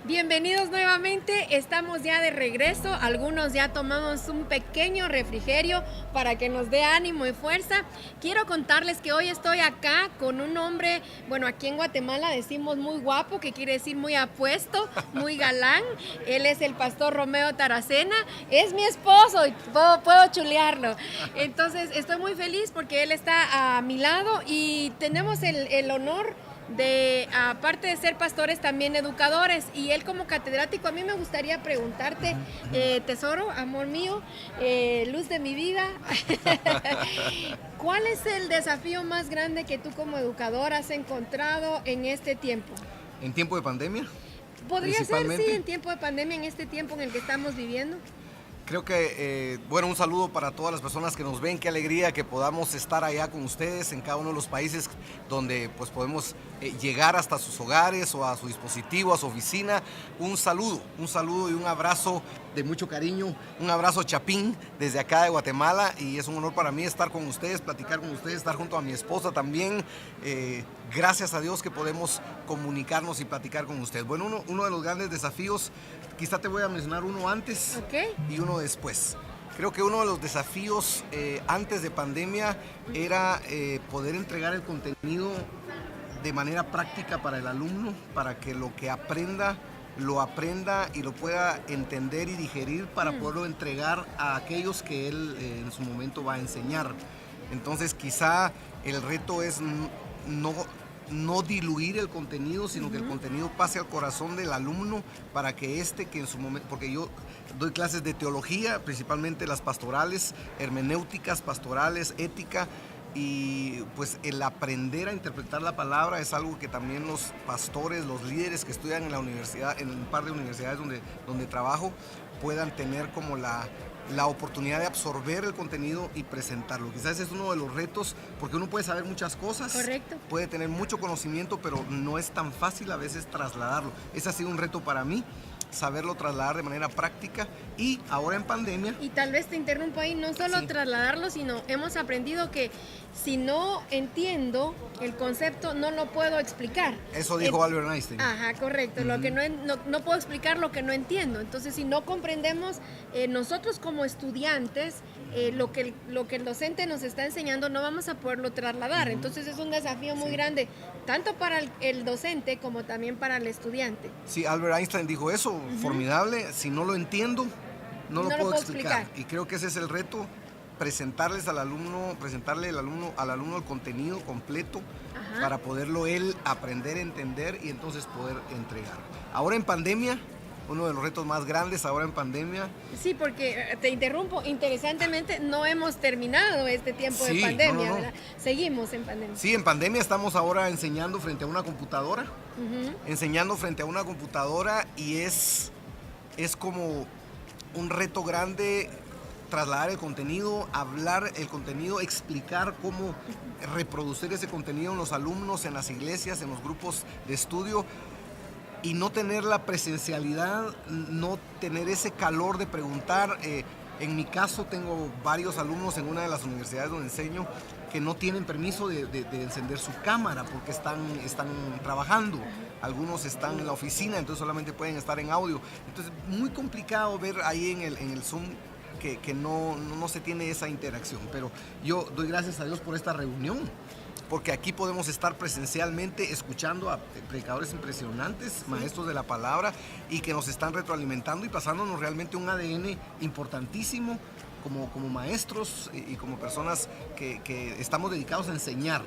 Bienvenidos nuevamente, estamos ya de regreso, algunos ya tomamos un pequeño refrigerio para que nos dé ánimo y fuerza. Quiero contarles que hoy estoy acá con un hombre, bueno, aquí en Guatemala decimos muy guapo, que quiere decir muy apuesto, muy galán. Él es el pastor Romeo Taracena, es mi esposo y puedo chulearlo. Entonces estoy muy feliz porque él está a mi lado y tenemos el honor de, aparte de ser pastores, también educadores, y él como catedrático. A mí me gustaría preguntarte, tesoro, amor mío, luz de mi vida, ¿cuál es el desafío más grande que tú como educador has encontrado en este tiempo? ¿En tiempo de pandemia? Podría ser, sí, en tiempo de pandemia, en este tiempo en el que estamos viviendo. Creo que, bueno, un saludo para todas las personas que nos ven. Qué alegría que podamos estar allá con ustedes en cada uno de los países donde pues podemos llegar hasta sus hogares o a su dispositivo, a su oficina. Un saludo y un abrazo de mucho cariño, un abrazo chapín desde acá de Guatemala, y es un honor para mí estar con ustedes, platicar con ustedes, estar junto a mi esposa también. Gracias a Dios que podemos comunicarnos y platicar con ustedes. Bueno, uno de los grandes desafíos, quizá te voy a mencionar uno antes y uno después. Creo que uno de los desafíos antes de pandemia era poder entregar el contenido de manera práctica para el alumno, para que lo que aprenda, lo aprenda y lo pueda entender y digerir para poderlo entregar a aquellos que él en su momento va a enseñar. Entonces quizá el reto es no diluir el contenido, sino que el contenido pase al corazón del alumno para que que en su momento, porque yo doy clases de teología, principalmente las pastorales, hermenéuticas, pastorales, ética, y pues el aprender a interpretar la palabra es algo que también los pastores, los líderes que estudian en la universidad, en un par de universidades donde trabajo, puedan tener como la oportunidad de absorber el contenido y presentarlo. Quizás es uno de los retos, porque uno puede saber muchas cosas, correcto, puede tener mucho conocimiento, pero no es tan fácil a veces trasladarlo. Ese ha sido un reto para mí, saberlo trasladar de manera práctica, y ahora en pandemia... Y tal vez te interrumpo ahí, no solo trasladarlo, sino hemos aprendido que si no entiendo el concepto, no lo puedo explicar. Eso dijo Albert Einstein. Ajá, correcto. Lo que no puedo explicar lo que no entiendo. Entonces, si no comprendemos, nosotros como estudiantes, lo que el docente nos está enseñando, no vamos a poderlo trasladar. Entonces, es un desafío muy grande, tanto para el docente como también para el estudiante. Sí, Albert Einstein dijo eso, formidable. Si no lo entiendo, no lo puedo explicar. Y creo que ese es el reto, presentarle al alumno el contenido completo para poderlo él aprender, entender y entonces poder entregar. Ahora en pandemia, uno de los retos más grandes ahora en pandemia. Sí, porque te interrumpo, interesantemente no hemos terminado este tiempo de pandemia, ¿verdad? Seguimos en pandemia. Sí, en pandemia estamos ahora enseñando frente a una computadora, y es como un reto grande trasladar el contenido, hablar el contenido, explicar cómo reproducir ese contenido en los alumnos, en las iglesias, en los grupos de estudio, y no tener la presencialidad, no tener ese calor de preguntar. En mi caso tengo varios alumnos en una de las universidades donde enseño que no tienen permiso de encender su cámara porque están trabajando. Algunos están en la oficina, entonces solamente pueden estar en audio. Entonces muy complicado ver ahí en el Zoom que no se tiene esa interacción. Pero yo doy gracias a Dios por esta reunión, porque aquí podemos estar presencialmente escuchando a predicadores impresionantes, maestros de la palabra, y que nos están retroalimentando y pasándonos realmente un ADN importantísimo como maestros y como personas que estamos dedicados a enseñar.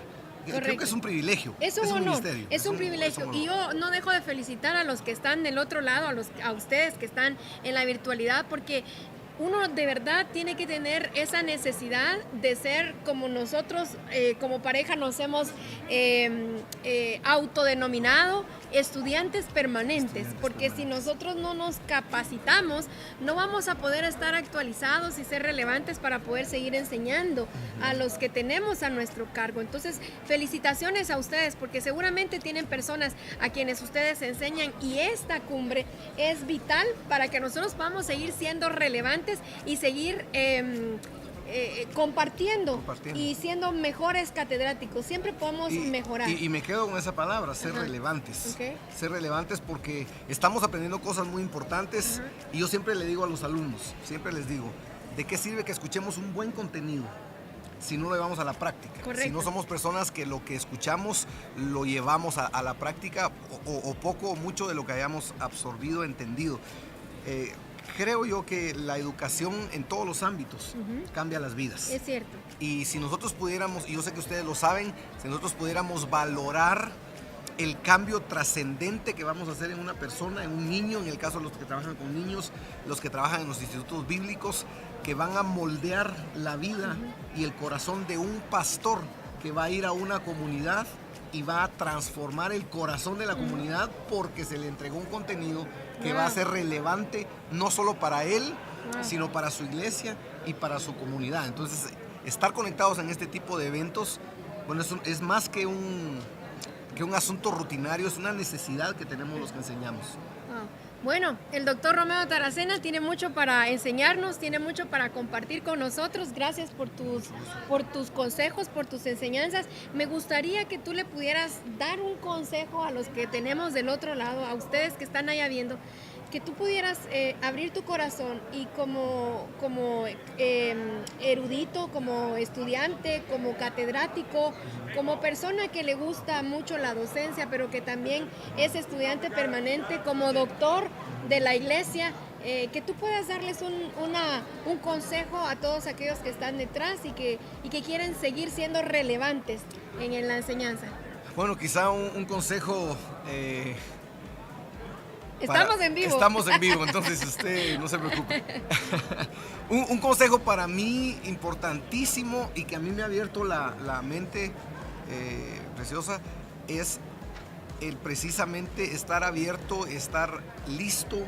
Correcto. Creo que es un privilegio. Es un honor, ministerio. es un privilegio. Y yo no dejo de felicitar a los que están del otro lado, a ustedes que están en la virtualidad, porque uno de verdad tiene que tener esa necesidad de ser como nosotros, como pareja nos hemos autodenominado estudiantes permanentes, porque si nosotros no nos capacitamos, no vamos a poder estar actualizados y ser relevantes para poder seguir enseñando a los que tenemos a nuestro cargo. Entonces, felicitaciones a ustedes, porque seguramente tienen personas a quienes ustedes enseñan, y esta cumbre es vital para que nosotros podamos seguir siendo relevantes y seguir compartiendo y siendo mejores catedráticos. Siempre podemos mejorar. Y me quedo con esa palabra, ser relevantes. Okay. Ser relevantes porque estamos aprendiendo cosas muy importantes y yo siempre le digo a los alumnos, siempre les digo, ¿de qué sirve que escuchemos un buen contenido si no lo llevamos a la práctica? Correcto. Si no somos personas que lo que escuchamos lo llevamos a la práctica o poco o mucho de lo que hayamos absorbido, entendido. Creo yo que la educación en todos los ámbitos cambia las vidas. Es cierto. Y si nosotros pudiéramos, y yo sé que ustedes lo saben, si nosotros pudiéramos valorar el cambio trascendente que vamos a hacer en una persona, en un niño, en el caso de los que trabajan con niños, los que trabajan en los institutos bíblicos, que van a moldear la vida y el corazón de un pastor que va a ir a una comunidad y va a transformar el corazón de la comunidad porque se le entregó un contenido que va a ser relevante no solo para él, sino para su iglesia y para su comunidad. Entonces, estar conectados en este tipo de eventos, bueno, es más que un asunto rutinario, es una necesidad que tenemos los que enseñamos. Bueno, el doctor Romeo Taracena tiene mucho para enseñarnos, tiene mucho para compartir con nosotros. Gracias por tus consejos, por tus enseñanzas. Me gustaría que tú le pudieras dar un consejo a los que tenemos del otro lado, a ustedes que están allá viendo, que tú pudieras abrir tu corazón y como erudito, como estudiante, como catedrático, como persona que le gusta mucho la docencia, pero que también es estudiante permanente, como doctor de la iglesia, que tú puedas darles un consejo a todos aquellos que están detrás y que quieren seguir siendo relevantes en la enseñanza. Bueno, quizá un consejo... Estamos en vivo. Estamos en vivo, entonces usted no se preocupe. Un consejo para mí importantísimo y que a mí me ha abierto la mente preciosa es el precisamente estar abierto, estar listo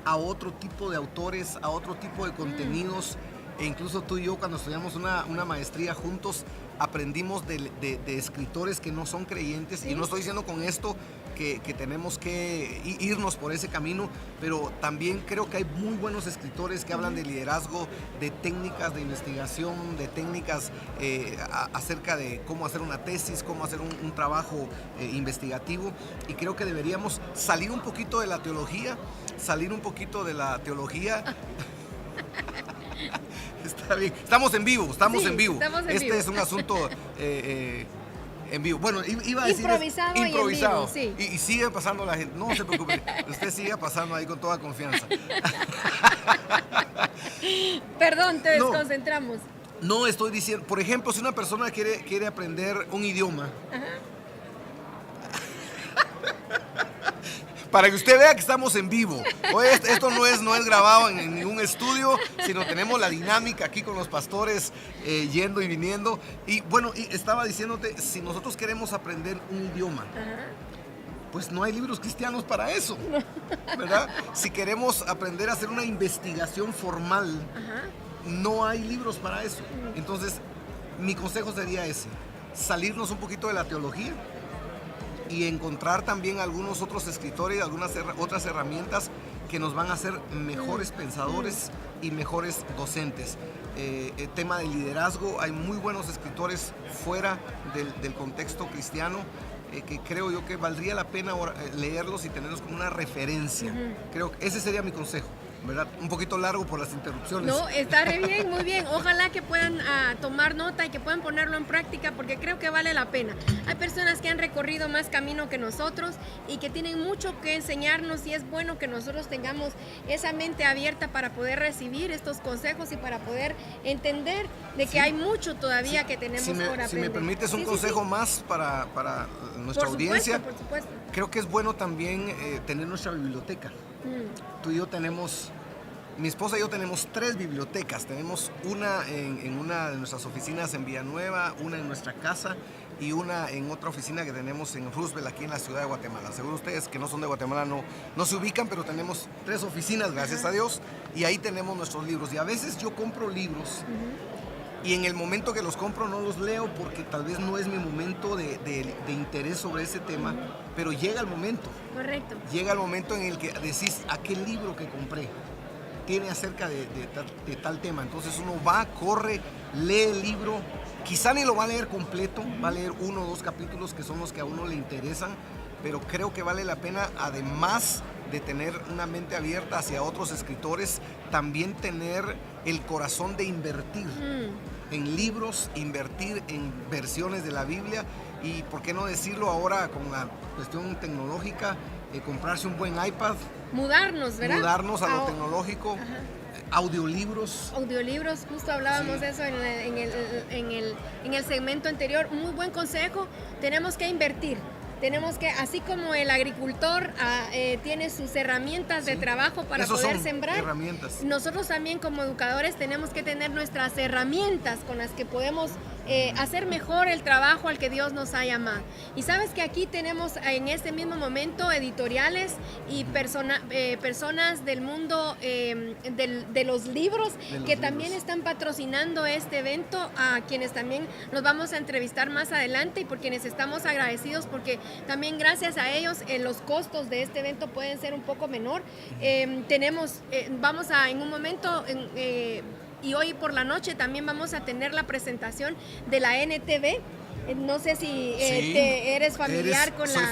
a otro tipo de autores, a otro tipo de contenidos. E incluso tú y yo cuando estudiamos una maestría juntos aprendimos de escritores que no son creyentes. ¿Sí? Y no estoy diciendo con esto que tenemos que irnos por ese camino, pero también creo que hay muy buenos escritores que hablan de liderazgo, de técnicas de investigación, de técnicas acerca de cómo hacer una tesis, cómo hacer un trabajo investigativo, y creo que deberíamos salir un poquito de la teología. Está bien, estamos en vivo. Estamos en vivo. Es un asunto en vivo. Bueno, iba a decir improvisado. Y en vivo, sí. Y sigue pasando la gente, no se preocupe, usted sigue pasando ahí con toda confianza. Perdón, te desconcentramos. No estoy diciendo, por ejemplo, si una persona quiere aprender un idioma, para que usted vea que estamos en vivo. Esto no es grabado en ningún estudio, sino tenemos la dinámica aquí con los pastores yendo y viniendo. Y bueno, estaba diciéndote, si nosotros queremos aprender un idioma, pues no hay libros cristianos para eso, ¿verdad? Si queremos aprender a hacer una investigación formal, no hay libros para eso. Entonces, mi consejo sería ese, salirnos un poquito de la teología y encontrar también algunos otros escritores, algunas otras herramientas que nos van a hacer mejores pensadores y mejores docentes. El tema del liderazgo, hay muy buenos escritores fuera del contexto cristiano que creo yo que valdría la pena leerlos y tenerlos como una referencia. Creo que ese sería mi consejo, ¿verdad? Un poquito largo por las interrupciones. No, está re bien, muy bien. Ojalá que puedan tomar nota y que puedan ponerlo en práctica, porque creo que vale la pena. Hay personas que han recorrido más camino que nosotros y que tienen mucho que enseñarnos, y es bueno que nosotros tengamos esa mente abierta para poder recibir estos consejos y para poder entender de que hay mucho todavía que tenemos por aprender. Si me permites un consejo más para nuestra audiencia, por supuesto. Creo que es bueno también tener nuestra biblioteca. Tú y yo mi esposa y yo tenemos 3 bibliotecas. Tenemos una en una de nuestras oficinas en Villanueva, una en nuestra casa y una en otra oficina que tenemos en Roosevelt, aquí en la ciudad de Guatemala. Seguro ustedes que no son de Guatemala no se ubican, pero tenemos 3 oficinas, gracias a Dios, y ahí tenemos nuestros libros. Y a veces yo compro libros y en el momento que los compro no los leo porque tal vez no es mi momento de interés sobre ese tema, pero llega el momento. Correcto. Llega el momento en el que decís, aquel libro que compré, tiene acerca de tal tema. Entonces uno va, corre, lee el libro, quizá ni lo va a leer completo, va a leer 1 o 2 capítulos que son los que a uno le interesan, pero creo que vale la pena, además de tener una mente abierta hacia otros escritores, también tener el corazón de invertir en libros, invertir en versiones de la Biblia y, ¿por qué no decirlo ahora con la cuestión tecnológica? Comprarse un buen iPad. Mudarnos, ¿verdad? Mudarnos a lo tecnológico. Ajá. Audiolibros. Audiolibros, justo hablábamos de eso en el segmento anterior. Muy buen consejo. Tenemos que invertir. Tenemos que, así como el agricultor tiene sus herramientas de trabajo para poder sembrar, nosotros también como educadores tenemos que tener nuestras herramientas con las que podemos hacer mejor el trabajo al que Dios nos ha llamado. Y sabes que aquí tenemos en este mismo momento editoriales y personas del mundo de los libros que también están patrocinando este evento, a quienes también nos vamos a entrevistar más adelante y por quienes estamos agradecidos porque también gracias a ellos los costos de este evento pueden ser un poco menor. Vamos a en un momento y hoy por la noche también vamos a tener la presentación de la NTV. No sé si eres familiar con la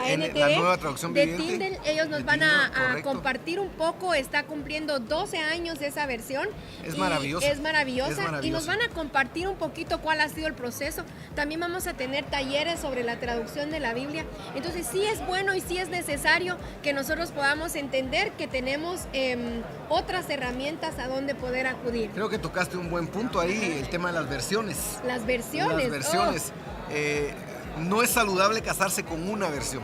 NTV, la nueva traducción de viviente Tyndale. Ellos nos van a compartir un poco. Está cumpliendo 12 años esa versión. Es maravillosa. Es maravillosa. Y nos van a compartir un poquito cuál ha sido el proceso. También vamos a tener talleres sobre la traducción de la Biblia. Entonces sí es bueno y sí es necesario que nosotros podamos entender que tenemos otras herramientas a donde poder acudir. Creo que tocaste un buen punto ahí, el tema de las versiones. Las versiones. No es saludable casarse con una versión.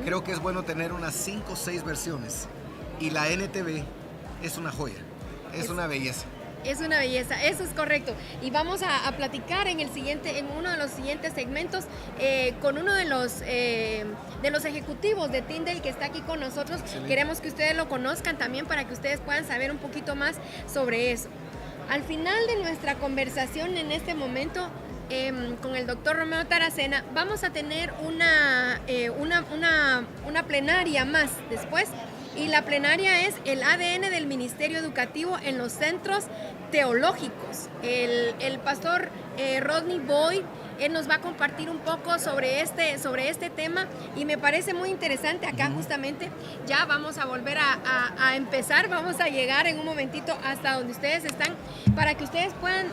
Creo que es bueno tener unas 5 o 6 versiones. Y la NTV es una joya, es una belleza. Es una belleza, eso es correcto. Y vamos a platicar en uno de los siguientes segmentos con uno de los ejecutivos de Tyndale que está aquí con nosotros. Excelente. Queremos que ustedes lo conozcan también para que ustedes puedan saber un poquito más sobre eso. Al final de nuestra conversación en este momento con el doctor Romeo Taracena, vamos a tener una plenaria más después. Y la plenaria es el ADN del Ministerio Educativo en los centros teológicos. El pastor Rodney Boyd, él nos va a compartir un poco sobre este tema y me parece muy interesante. Acá justamente ya vamos a volver a empezar, vamos a llegar en un momentito hasta donde ustedes están para que ustedes puedan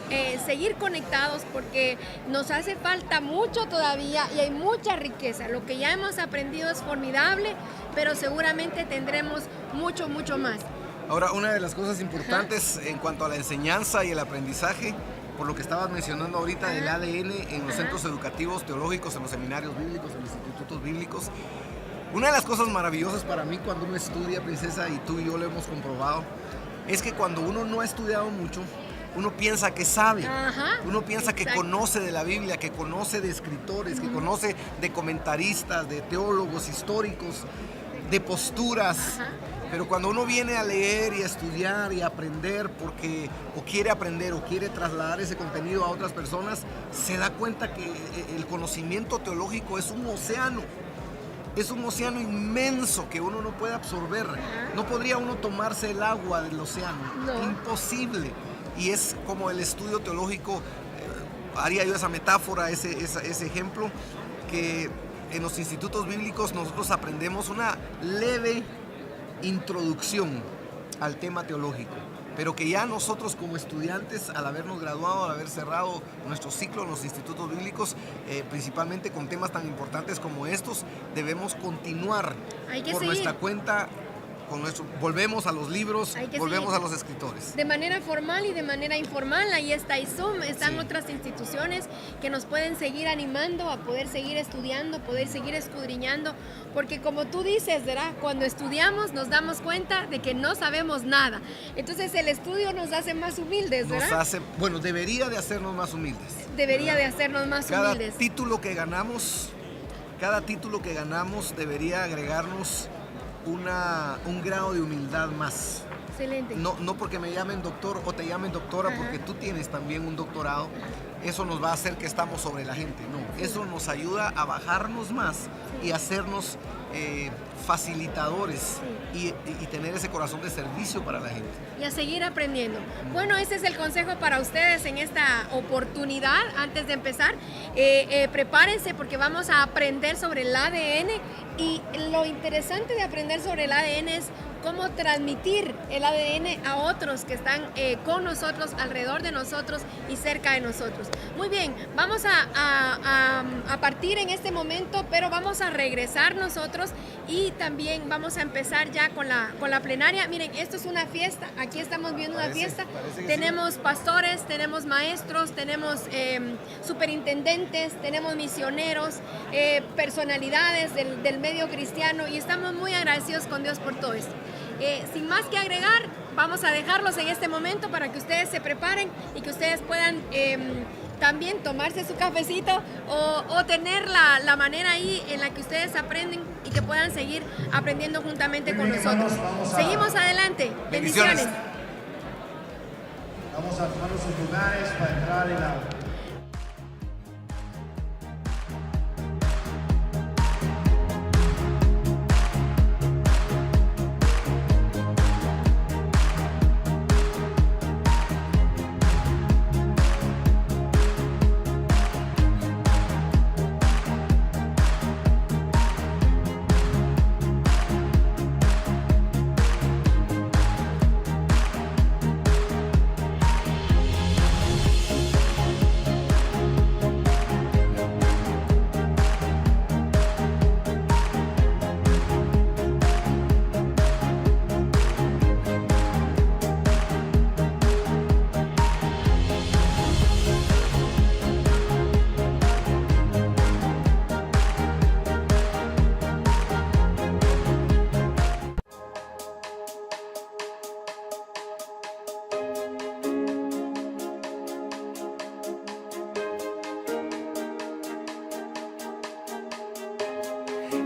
seguir conectados porque nos hace falta mucho todavía y hay mucha riqueza. Lo que ya hemos aprendido es formidable, pero seguramente tendremos mucho más. Ahora, una de las cosas importantes en cuanto a la enseñanza y el aprendizaje, por lo que estabas mencionando ahorita del ADN en los centros educativos teológicos, en los seminarios bíblicos, en los institutos bíblicos, una de las cosas maravillosas para mí cuando uno estudia, Princesa, y tú y yo lo hemos comprobado, es que cuando uno no ha estudiado mucho, uno piensa que sabe, uno piensa que conoce de la Biblia, que conoce de escritores, que conoce de comentaristas, de teólogos históricos, de posturas. Pero cuando uno viene a leer y a estudiar y a aprender porque o quiere aprender o quiere trasladar ese contenido a otras personas, se da cuenta que el conocimiento teológico es un océano. Es un océano inmenso que uno no puede absorber. No podría uno tomarse el agua del océano. No. Imposible. Y es como el estudio teológico, haría yo esa metáfora, ese ejemplo, que en los institutos bíblicos nosotros aprendemos una leve introducción al tema teológico, pero que ya nosotros como estudiantes, al habernos graduado, al haber cerrado nuestro ciclo en los institutos bíblicos, principalmente con temas tan importantes como estos, debemos continuar por nuestra cuenta. Volvemos a los libros, volvemos a los escritores. De manera formal y de manera informal, ahí está ISUM, están otras instituciones que nos pueden seguir animando a poder seguir estudiando, poder seguir escudriñando, porque como tú dices, ¿verdad? Cuando estudiamos nos damos cuenta de que no sabemos nada. Entonces el estudio nos hace más humildes, ¿verdad? Debería de hacernos más humildes. Debería de hacernos más humildes. Cada título que ganamos debería agregarnos un grado de humildad más. Excelente. No porque me llamen doctor o te llamen doctora, porque tú tienes también un doctorado, eso nos va a hacer que estamos sobre la gente. No, eso nos ayuda a bajarnos más y hacernos facilitadores y tener ese corazón de servicio para la gente. Y a seguir aprendiendo. Bueno, ese es el consejo para ustedes en esta oportunidad. Antes de empezar, prepárense porque vamos a aprender sobre el ADN, y lo interesante de aprender sobre el ADN es cómo transmitir el ADN a otros que están con nosotros, alrededor de nosotros y cerca de nosotros. Muy bien, vamos a partir en este momento, pero vamos a regresar nosotros y también vamos a empezar ya con la plenaria. Miren, esto es una fiesta, aquí estamos viendo una fiesta. Tenemos pastores, tenemos maestros, tenemos superintendentes, tenemos misioneros, personalidades del medio cristiano, y estamos muy agradecidos con Dios por todo esto. Sin más que agregar, vamos a dejarlos en este momento para que ustedes se preparen y que ustedes puedan también tomarse su cafecito o tener la manera ahí en la que ustedes aprenden y que puedan seguir aprendiendo juntamente con nosotros. Seguimos adelante. Bendiciones. Vamos a tomar sus lugares para entrar en la...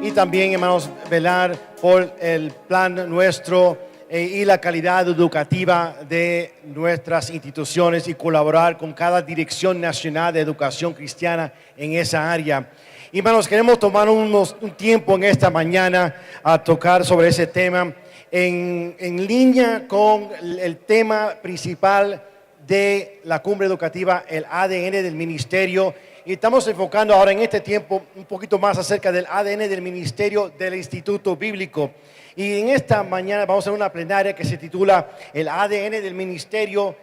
Y también, hermanos, velar por el plan nuestro y la calidad educativa de nuestras instituciones y colaborar con cada Dirección Nacional de Educación Cristiana en esa área. Y, hermanos, queremos tomar un tiempo en esta mañana a tocar sobre ese tema en línea con el tema principal de la cumbre educativa, el ADN del ministerio. Y estamos enfocando ahora en este tiempo un poquito más acerca del ADN del ministerio del Instituto Bíblico. Y en esta mañana vamos a hacer una plenaria que se titula el ADN del ministerio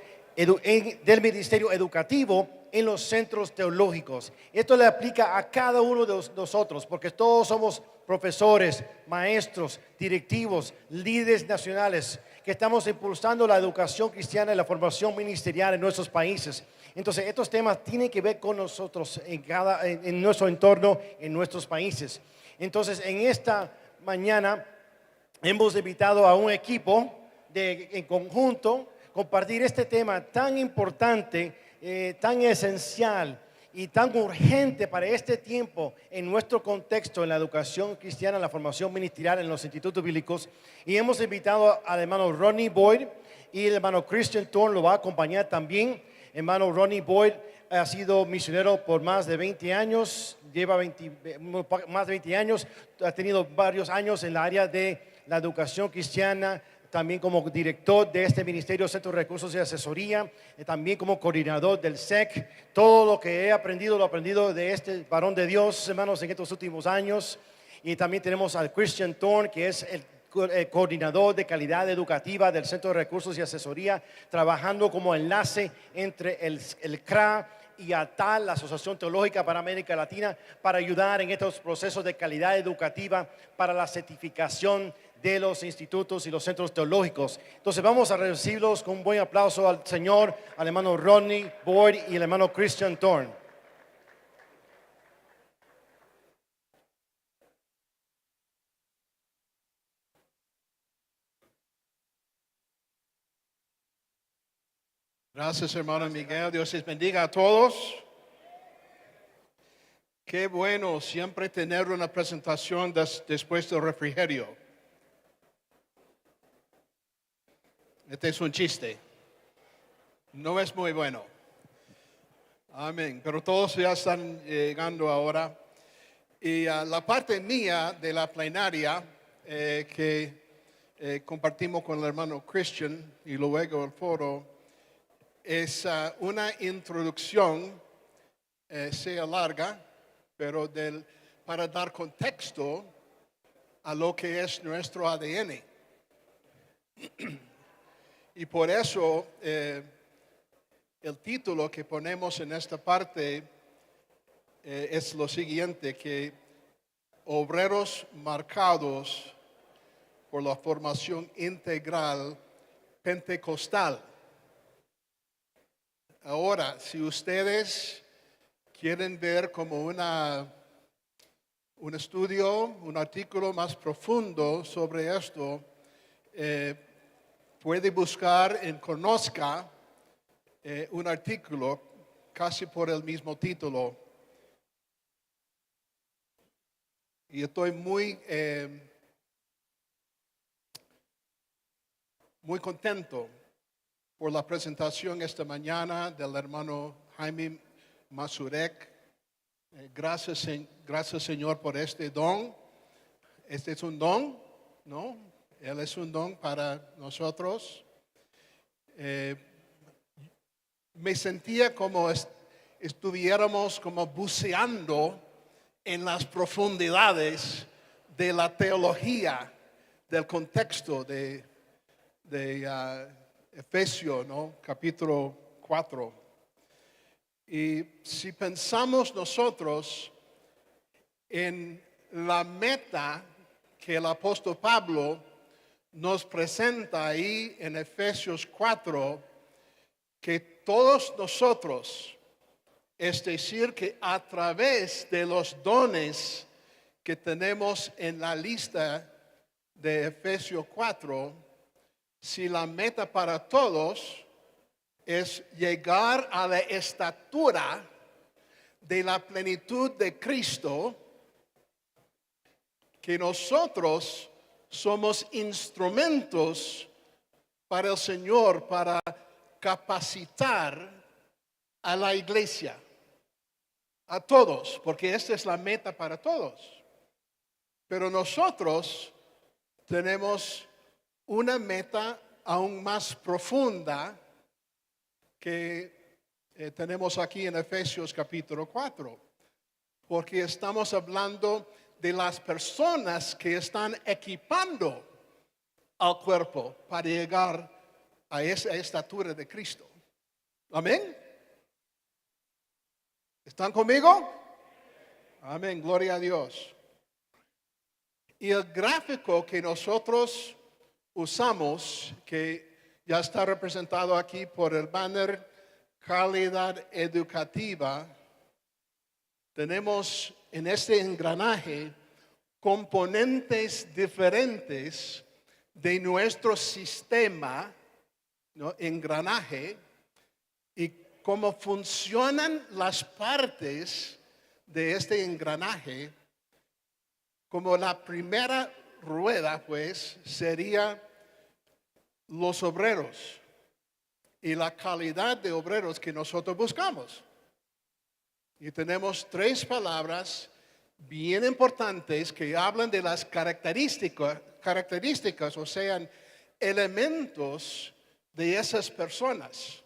educativo en los centros teológicos. Esto le aplica a cada uno de nosotros, porque todos somos profesores, maestros, directivos, líderes nacionales, que estamos impulsando la educación cristiana y la formación ministerial en nuestros países. Entonces, estos temas tienen que ver con nosotros en nuestro entorno, en nuestros países. Entonces, en esta mañana hemos invitado a un equipo en conjunto compartir este tema tan importante, tan esencial y tan urgente para este tiempo en nuestro contexto en la educación cristiana, en la formación ministerial en los institutos bíblicos. Y hemos invitado al hermano Ronnie Boyd, y el hermano Christian Thorne lo va a acompañar también. Hermano Ronnie Boyd ha sido misionero por más de 20 años, más de 20 años, ha tenido varios años en la área de la educación cristiana, también como director de este ministerio, Centro de Recursos y Asesoría, también como coordinador del SEC. Todo lo que he aprendido, lo he aprendido de este varón de Dios, hermanos, en estos últimos años. Y también tenemos al Christian Thorne, que es el coordinador de calidad educativa del Centro de Recursos y Asesoría, trabajando como enlace entre el CRA y ATAL, la Asociación Teológica para América Latina, para ayudar en estos procesos de calidad educativa para la certificación de los institutos y los centros teológicos. Entonces vamos a recibirlos con un buen aplauso al Señor, al hermano Ronnie Boyd y el hermano Christian Thorne. Gracias, hermano Miguel. Dios les bendiga a todos. Qué bueno siempre tener una presentación después del refrigerio. Este es un chiste. No es muy bueno. Amén. Pero todos ya están llegando ahora. Y la parte mía de la plenaria que compartimos con el hermano Christian y luego el foro es una introducción, sea larga, pero para dar contexto a lo que es nuestro ADN. Y por eso el título que ponemos en esta parte es lo siguiente, que obreros marcados por la formación integral pentecostal. Ahora, si ustedes quieren ver como un estudio, un artículo más profundo sobre esto, puede buscar en Conozca un artículo casi por el mismo título. Y estoy muy contento por la presentación esta mañana del hermano Jaime Mazurek. Gracias Señor por este don. Este es un don, ¿no? Él es un don para nosotros. Me sentía como estuviéramos como buceando en las profundidades de la teología, del contexto de Efesios, ¿no? Capítulo 4. Y si pensamos nosotros en la meta que el apóstol Pablo nos presenta ahí en Efesios 4, que todos nosotros, es decir, que a través de los dones que tenemos en la lista de Efesios 4, si la meta para todos es llegar a la estatura de la plenitud de Cristo, que nosotros somos instrumentos para el Señor, para capacitar a la iglesia, a todos, porque esta es la meta para todos. Pero nosotros tenemos una meta aún más profunda que tenemos aquí en Efesios capítulo 4, porque estamos hablando de las personas que están equipando al cuerpo para llegar a esa estatura de Cristo. Amén. ¿Están conmigo? Amén, gloria a Dios. Y el gráfico que nosotros usamos, que ya está representado aquí por el banner Calidad Educativa, tenemos en este engranaje componentes diferentes de nuestro sistema, ¿no? Engranaje, y cómo funcionan las partes de este engranaje. Como la primera rueda, pues, sería los obreros y la calidad de obreros que nosotros buscamos. Y tenemos tres palabras bien importantes que hablan de las características, o sea, elementos de esas personas.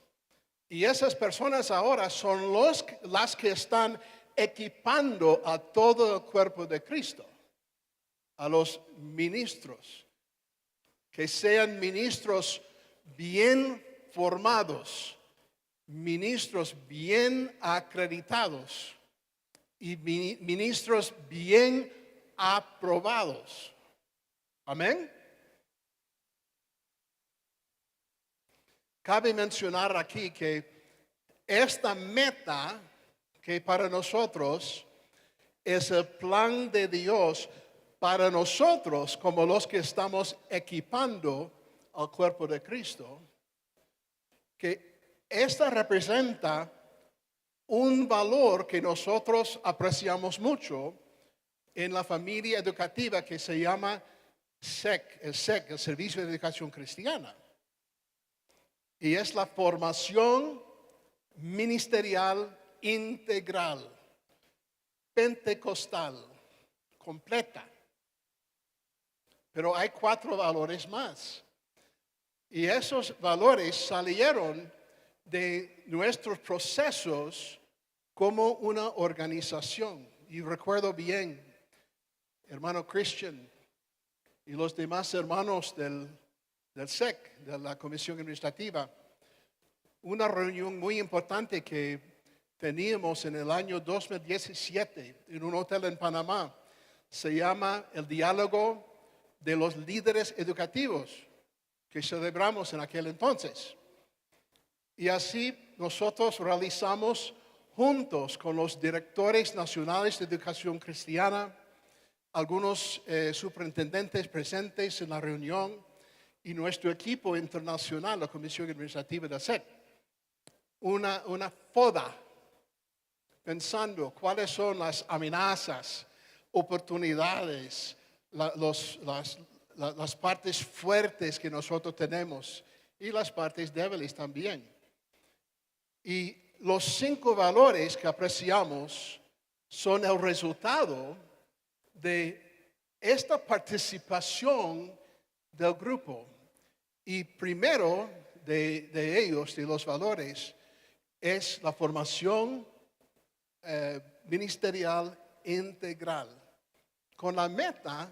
Y esas personas ahora son las que están equipando a todo el cuerpo de Cristo, a los ministros, que sean ministros bien formados, ministros bien acreditados y ministros bien aprobados. Amén. Cabe mencionar aquí que esta meta que para nosotros es el plan de Dios para nosotros como los que estamos equipando al cuerpo de Cristo, que esta representa un valor que nosotros apreciamos mucho en la familia educativa que se llama SEC, el Servicio de Educación Cristiana. Y es la formación ministerial integral, pentecostal, completa. Pero hay 4 valores más. Y esos valores salieron de nuestros procesos como una organización. Y recuerdo bien, hermano Christian y los demás hermanos del SEC, de la Comisión Administrativa, una reunión muy importante que teníamos en el año 2017 en un hotel en Panamá. Se llama el Diálogo de los Líderes Educativos, que celebramos en aquel entonces. Y así nosotros realizamos juntos con los directores nacionales de educación cristiana, algunos superintendentes presentes en la reunión y nuestro equipo internacional, la Comisión Administrativa de SEC, una poda pensando cuáles son las amenazas, oportunidades, las partes fuertes que nosotros tenemos y las partes débiles también. Y los 5 valores que apreciamos son el resultado de esta participación del grupo. Y primero de ellos, de los valores, es la formación ministerial integral, con la meta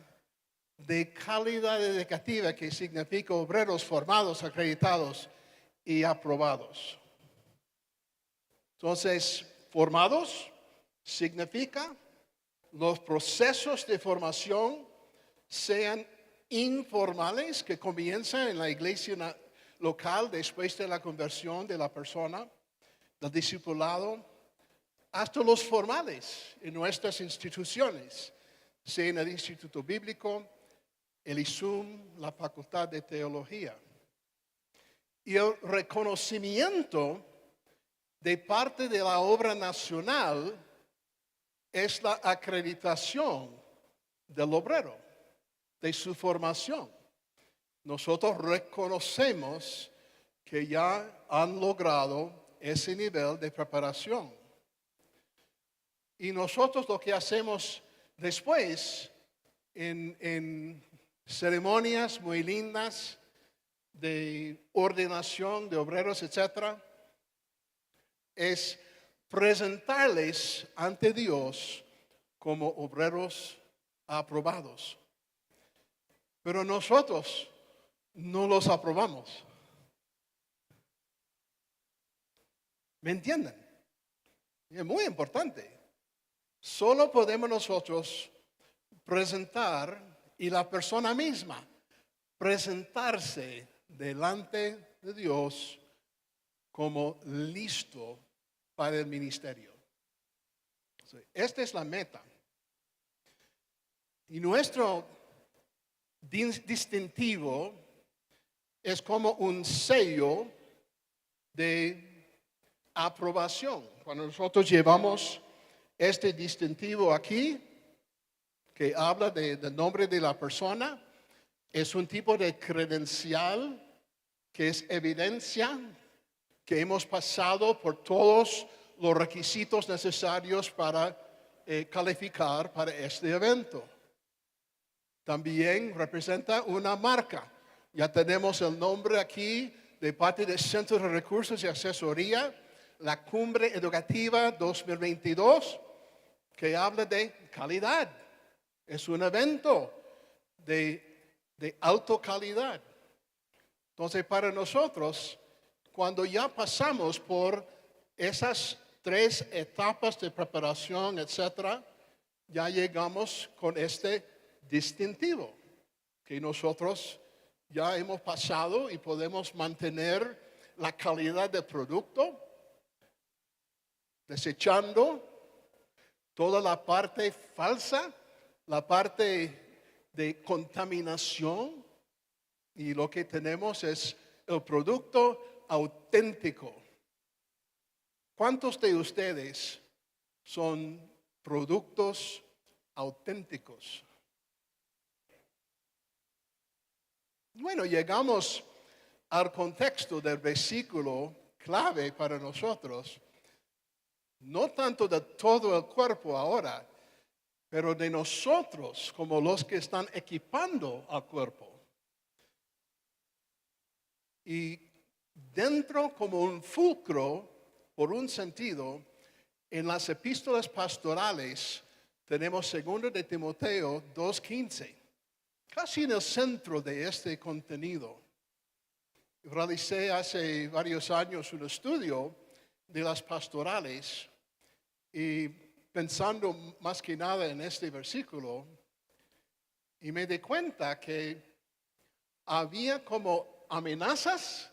de calidad educativa, que significa obreros formados, acreditados y aprobados. Entonces, formados significa los procesos de formación sean informales, que comienzan en la iglesia local después de la conversión de la persona, del discipulado, hasta los formales en nuestras instituciones, sea en el Instituto Bíblico, el ISUM, la Facultad de Teología. Y el reconocimiento de parte de la obra nacional es la acreditación del obrero, de su formación. Nosotros reconocemos que ya han logrado ese nivel de preparación. Y nosotros lo que hacemos después, en ceremonias muy lindas de ordenación de obreros, etc., es presentarles ante Dios como obreros aprobados. Pero nosotros no los aprobamos. ¿Me entienden? Es muy importante. Solo podemos nosotros presentar, y la persona misma presentarse delante de Dios como listo para el ministerio. Esta es la meta. Y nuestro distintivo es como un sello de aprobación. Cuando nosotros llevamos este distintivo aquí, que habla del nombre de la persona, es un tipo de credencial que es evidencia que hemos pasado por todos los requisitos necesarios para calificar para este evento. También representa una marca. Ya tenemos el nombre aquí de parte del Centro de Recursos y Asesoría, la Cumbre Educativa 2022, que habla de calidad. Es un evento de alta calidad. Entonces, para nosotros, cuando ya pasamos por esas 3 etapas de preparación, etcétera, ya llegamos con este distintivo que nosotros ya hemos pasado y podemos mantener la calidad del producto, desechando toda la parte falsa, la parte de contaminación, y lo que tenemos es el producto auténtico. ¿Cuántos de ustedes son productos auténticos? Bueno, llegamos al contexto del versículo clave para nosotros. No tanto de todo el cuerpo ahora, pero de nosotros como los que están equipando al cuerpo. Y dentro como un fulcro, por un sentido, en las epístolas pastorales tenemos 2 de Timoteo 2:15, casi en el centro de este contenido. Realicé hace varios años un estudio de las pastorales y pensando más que nada en este versículo, y me di cuenta que había como amenazas.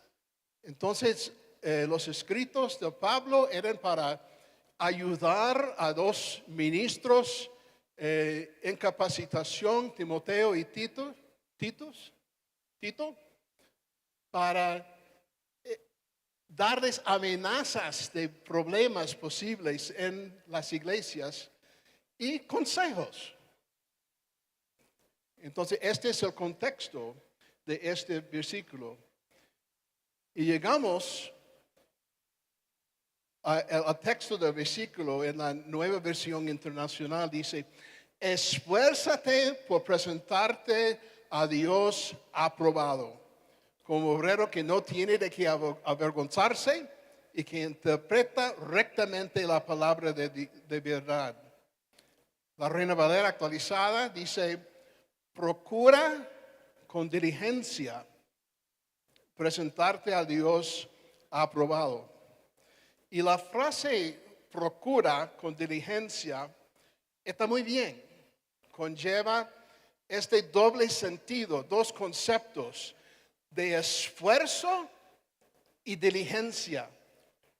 Entonces, los escritos de Pablo eran para ayudar a 2 ministros en capacitación, Timoteo y Tito, para darles amenazas de problemas posibles en las iglesias y consejos. Entonces, este es el contexto de este versículo. Y llegamos al texto del versículo en la Nueva Versión Internacional. Dice, esfuérzate por presentarte a Dios aprobado, como obrero que no tiene de qué avergonzarse y que interpreta rectamente la palabra de verdad. La Reina Valera actualizada dice, procura con diligencia presentarte a Dios aprobado. Y la frase procura con diligencia está muy bien. Conlleva este doble sentido, 2 conceptos de esfuerzo y diligencia,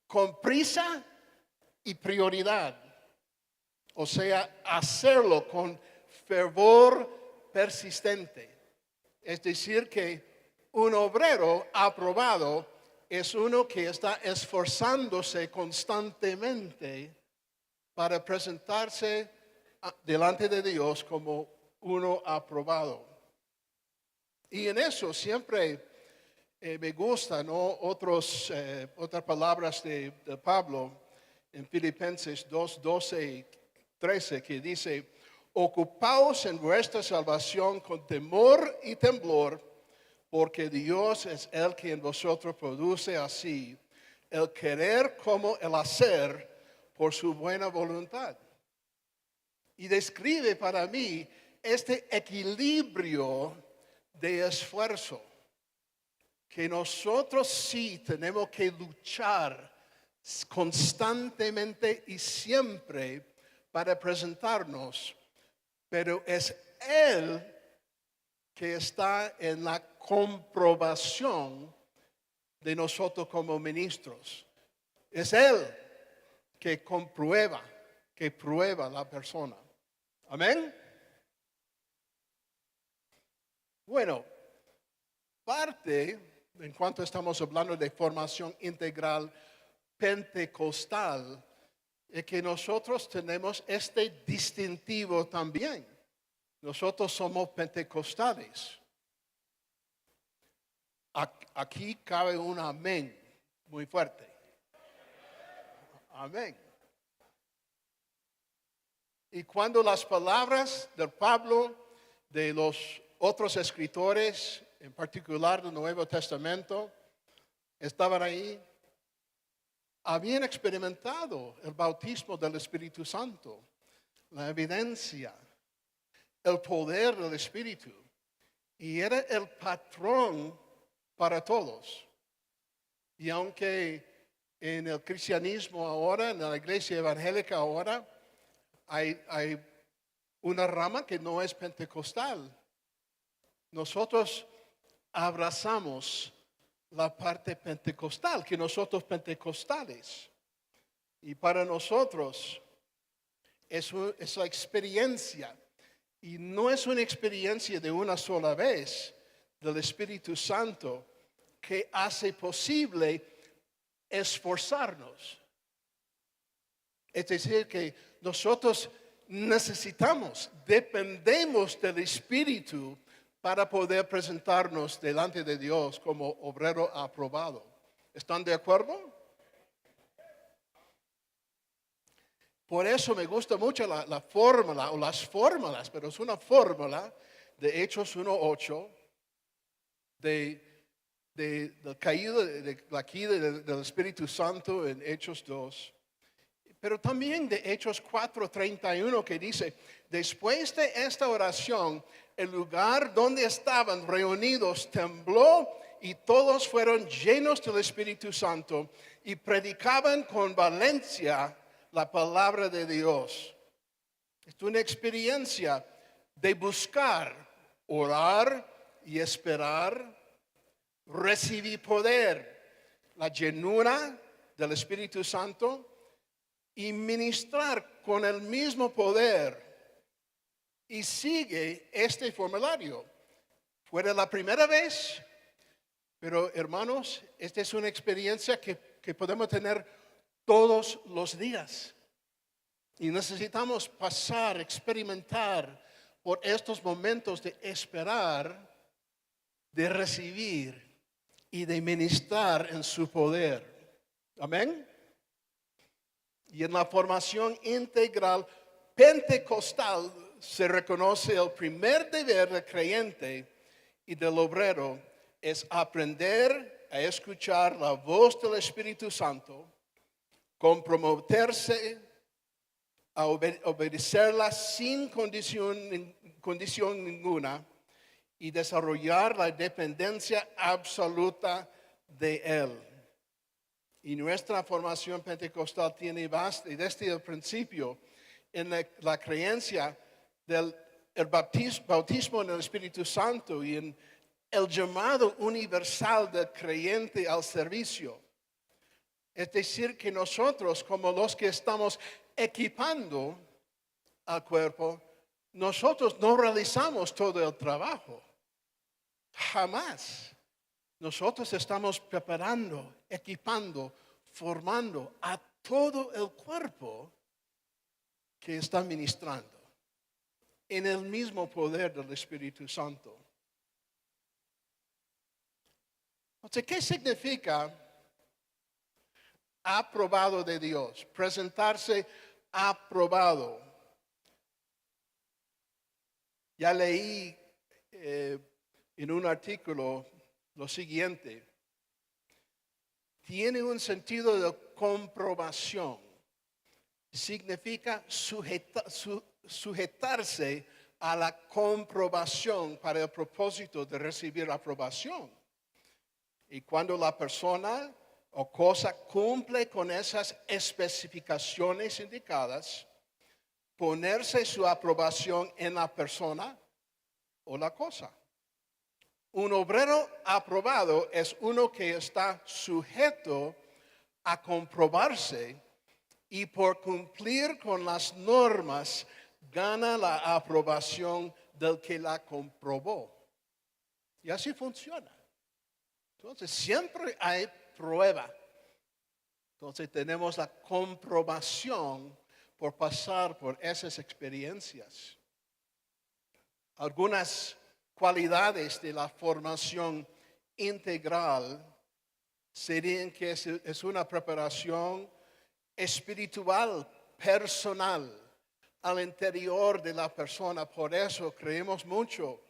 con prisa y prioridad. O sea, hacerlo con fervor persistente. Es decir, que un obrero aprobado es uno que está esforzándose constantemente para presentarse delante de Dios como uno aprobado. Y en eso siempre me gustan, ¿no? Otras palabras de Pablo en Filipenses 2, 12 y 13, que dice, ocupaos en vuestra salvación con temor y temblor, porque Dios es el que en vosotros produce así el querer como el hacer por su buena voluntad. Y describe para mí este equilibrio de esfuerzo que nosotros sí tenemos que luchar constantemente y siempre para presentarnos, pero es Él que está en la comprobación de nosotros como ministros. Es Él que comprueba, que prueba la persona. Amén. Bueno, parte, en cuanto estamos hablando de formación integral pentecostal, es que nosotros tenemos este distintivo también. Nosotros somos pentecostales. Aquí cabe un amén muy fuerte. Amén. Y cuando las palabras de Pablo, de los otros escritores, en particular del Nuevo Testamento, estaban ahí, habían experimentado el bautismo del Espíritu Santo, la evidencia, el poder del Espíritu, y era el patrón para todos. Y aunque en el cristianismo ahora, en la iglesia evangélica ahora, hay una rama que no es pentecostal, nosotros abrazamos la parte pentecostal, que nosotros pentecostales. Y para nosotros es la experiencia. Y no es una experiencia de una sola vez del Espíritu Santo que hace posible esforzarnos. Es decir, que nosotros dependemos del Espíritu para poder presentarnos delante de Dios como obrero aprobado. ¿Están de acuerdo? Por eso me gusta mucho la fórmula o las fórmulas, pero es una fórmula de Hechos 1:8, de la caída del Espíritu Santo en Hechos 2, pero también de Hechos 4:31 que dice, después de esta oración, el lugar donde estaban reunidos tembló y todos fueron llenos del Espíritu Santo y predicaban con valencia la palabra de Dios. Es una experiencia de buscar, orar y esperar, recibir poder, la llenura del Espíritu Santo y ministrar con el mismo poder. Y sigue este formulario. Fue la primera vez, pero hermanos, esta es una experiencia que podemos tener todos los días. Y necesitamos pasar, experimentar por estos momentos de esperar, de recibir y de ministrar en su poder. Amén. Y en la formación integral pentecostal se reconoce el primer deber del creyente y del obrero es aprender a escuchar la voz del Espíritu Santo, comprometerse a obedecerla sin condición ninguna y desarrollar la dependencia absoluta de Él. Y nuestra formación pentecostal tiene base desde el principio en la creencia del bautismo en el Espíritu Santo y en el llamado universal del creyente al servicio. Es decir, que nosotros, como los que estamos equipando al cuerpo, nosotros no realizamos todo el trabajo. Jamás. Nosotros estamos preparando, equipando, formando a todo el cuerpo que está ministrando en el mismo poder del Espíritu Santo. Entonces, ¿qué significa aprobado de Dios? Presentarse aprobado. Ya leí en un artículo lo siguiente. Tiene un sentido de comprobación. Significa sujetarse a la comprobación para el propósito de recibir aprobación. Y cuando la persona o cosa cumple con esas especificaciones indicadas, ponerse su aprobación en la persona o la cosa. Un obrero aprobado es uno que está sujeto a comprobarse y por cumplir con las normas gana la aprobación del que la comprobó. Y así funciona. Entonces siempre hay prueba. Entonces tenemos la comprobación por pasar por esas experiencias. Algunas cualidades de la formación integral serían que es una preparación espiritual, personal, al interior de la persona. Por eso creemos mucho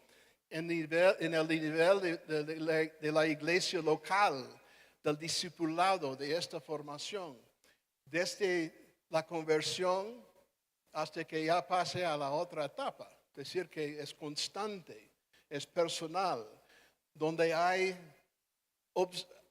en el nivel de la iglesia local, del discipulado de esta formación. Desde la conversión hasta que ya pase a la otra etapa. Es decir, que es constante, es personal, donde hay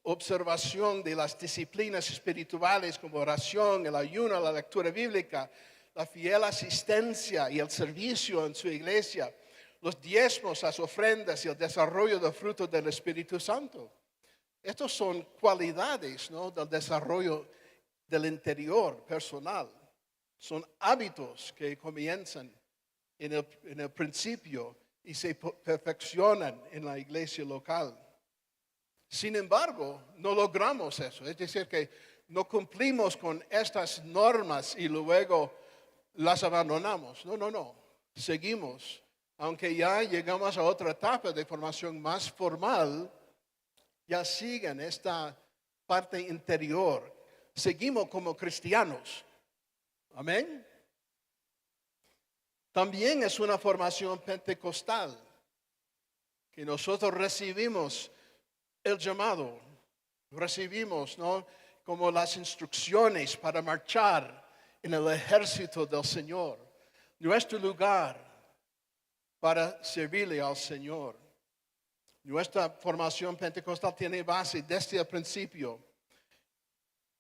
observación de las disciplinas espirituales como oración, el ayuno, la lectura bíblica, la fiel asistencia y el servicio en su iglesia, los diezmos, las ofrendas y el desarrollo del fruto del Espíritu Santo. Estos son cualidades, ¿no?, del desarrollo del interior personal. Son hábitos que comienzan en el principio y se perfeccionan en la iglesia local. Sin embargo, no logramos eso. Es decir, que no cumplimos con estas normas y luego las abandonamos. No. Seguimos. Aunque ya llegamos a otra etapa de formación más formal, ya siguen esta parte interior. Seguimos como cristianos. Amén. También es una formación pentecostal que nosotros recibimos el llamado, recibimos, ¿no?, como las instrucciones para marchar en el ejército del Señor, nuestro lugar para servirle al Señor. Nuestra formación pentecostal tiene base desde el principio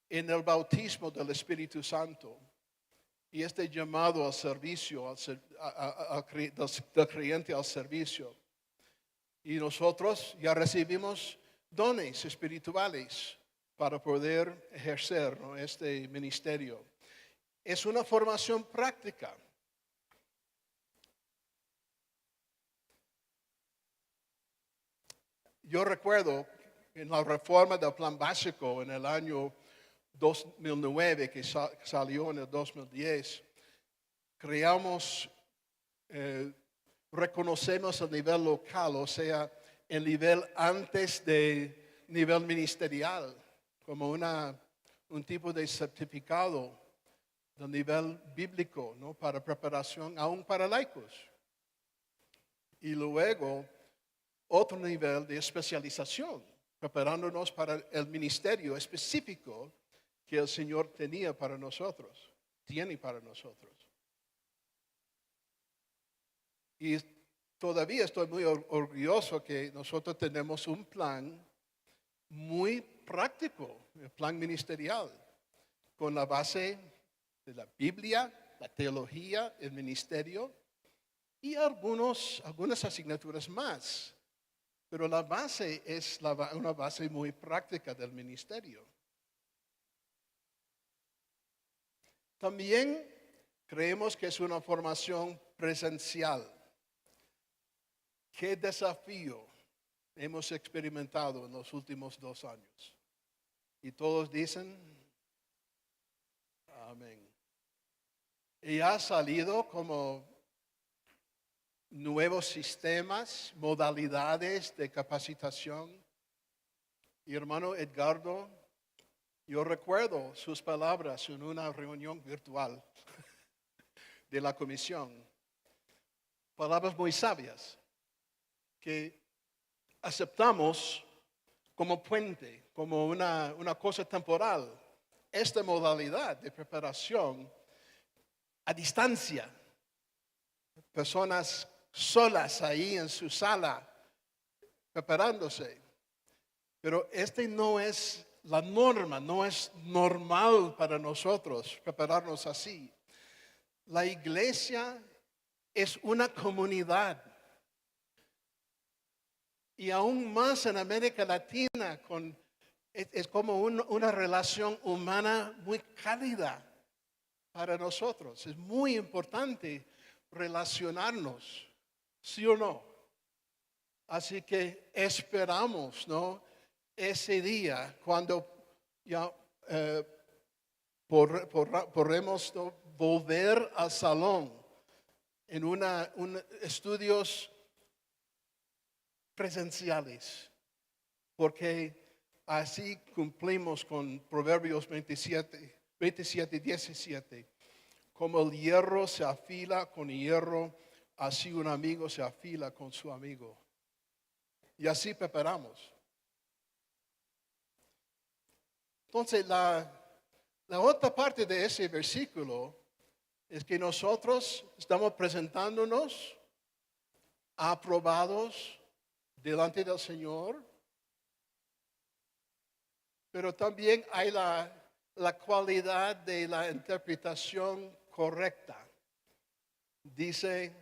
en el bautismo del Espíritu Santo y este llamado al servicio, del creyente al servicio. Y nosotros ya recibimos dones espirituales para poder ejercer, ¿no?, este ministerio. Es una formación práctica. Yo recuerdo en la reforma del plan básico en el año 2009, que salió en el 2010, reconocemos el nivel local, o sea, el nivel antes de nivel ministerial, como un tipo de certificado del nivel bíblico, ¿no?, para preparación aún para laicos. Y luego otro nivel de especialización, preparándonos para el ministerio específico que el Señor tenía para nosotros, tiene para nosotros. Y todavía estoy muy orgulloso que nosotros tenemos un plan muy práctico, el plan ministerial, con la base de la Biblia, la teología, el ministerio y algunas asignaturas más. Pero la base es una base muy práctica del ministerio. También creemos que es una formación presencial. ¿Qué desafío hemos experimentado en los últimos 2 años? Y todos dicen, amén. Y ha salido como nuevos sistemas, modalidades de capacitación. Y hermano Edgardo, yo recuerdo sus palabras en una reunión virtual de la comisión. Palabras muy sabias que aceptamos como puente, como una cosa temporal, esta modalidad de preparación a distancia. Personas solas ahí en su sala, preparándose. Pero este no es la norma, no es normal para nosotros prepararnos así. La iglesia es una comunidad. Y aún más en América Latina, es como una relación humana muy cálida para nosotros. Es muy importante relacionarnos, ¿sí o no? Así que esperamos, ¿no?, ese día cuando ya podremos, ¿no?, volver al salón en estudios presenciales, porque así cumplimos con Proverbios 27 y 17. Como el hierro se afila con hierro, así un amigo se afila con su amigo. Y así preparamos. Entonces, la otra parte de ese versículo es que nosotros estamos presentándonos aprobados delante del Señor, pero también hay la cualidad de la interpretación correcta. Dice,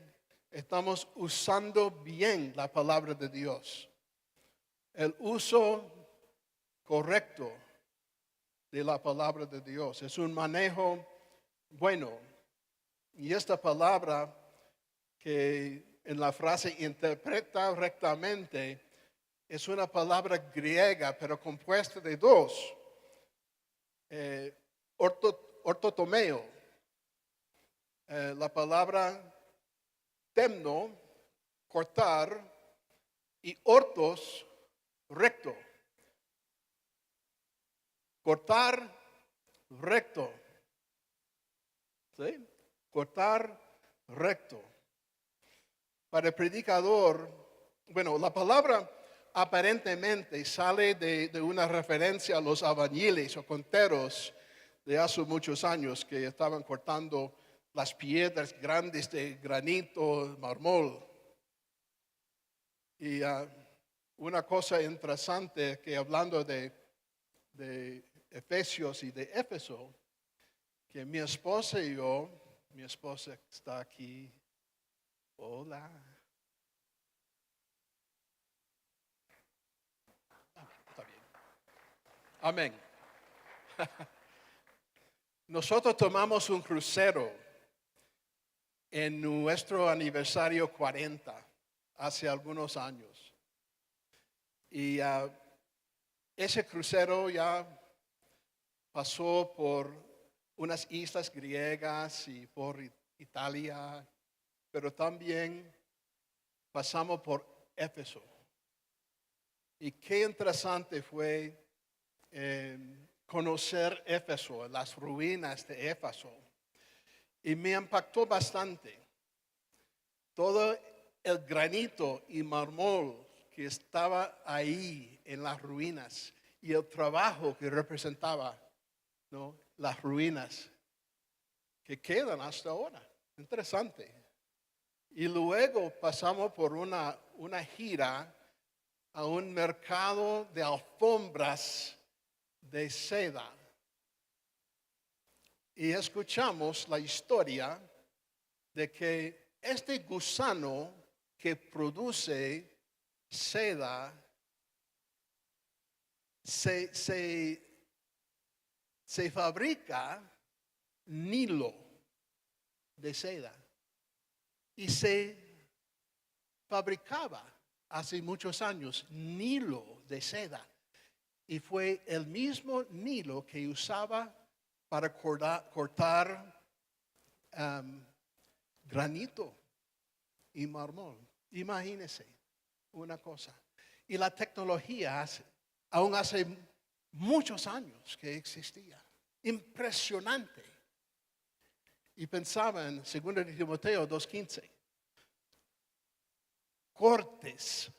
estamos usando bien la palabra de Dios. El uso correcto de la palabra de Dios es un manejo bueno. Y esta palabra que en la frase interpreta rectamente es una palabra griega, pero compuesta de 2. Ortotomeo. La palabra temno, cortar, y ortos, recto. Cortar, recto. ¿sí? Cortar recto. Para el predicador, bueno, la palabra aparentemente sale de una referencia a los albañiles o conteros de hace muchos años que estaban cortando las piedras grandes de granito, mármol. Y una cosa interesante que hablando de Efesios y de Éfeso, que mi esposa y yo, mi esposa está aquí, hola. Está bien. Amén. Nosotros tomamos un crucero en nuestro aniversario 40, hace algunos años. Y ese crucero ya pasó por unas islas griegas y por Italia, pero también pasamos por Éfeso. Y qué interesante fue conocer Éfeso, las ruinas de Éfeso. Y me impactó bastante todo el granito y mármol que estaba ahí en las ruinas y el trabajo que representaba, ¿no? Las ruinas que quedan hasta ahora. Interesante. Y luego pasamos por una gira a un mercado de alfombras de seda. Y escuchamos la historia de que este gusano que produce seda se fabrica hilo de seda y se fabricaba hace muchos años hilo de seda y fue el mismo hilo que usaba para cortar granito y mármol. Imagínense una cosa. Y la tecnología aún hace muchos años que existía. Impresionante. Y pensaba en 2 Timoteo 2:15. Cortes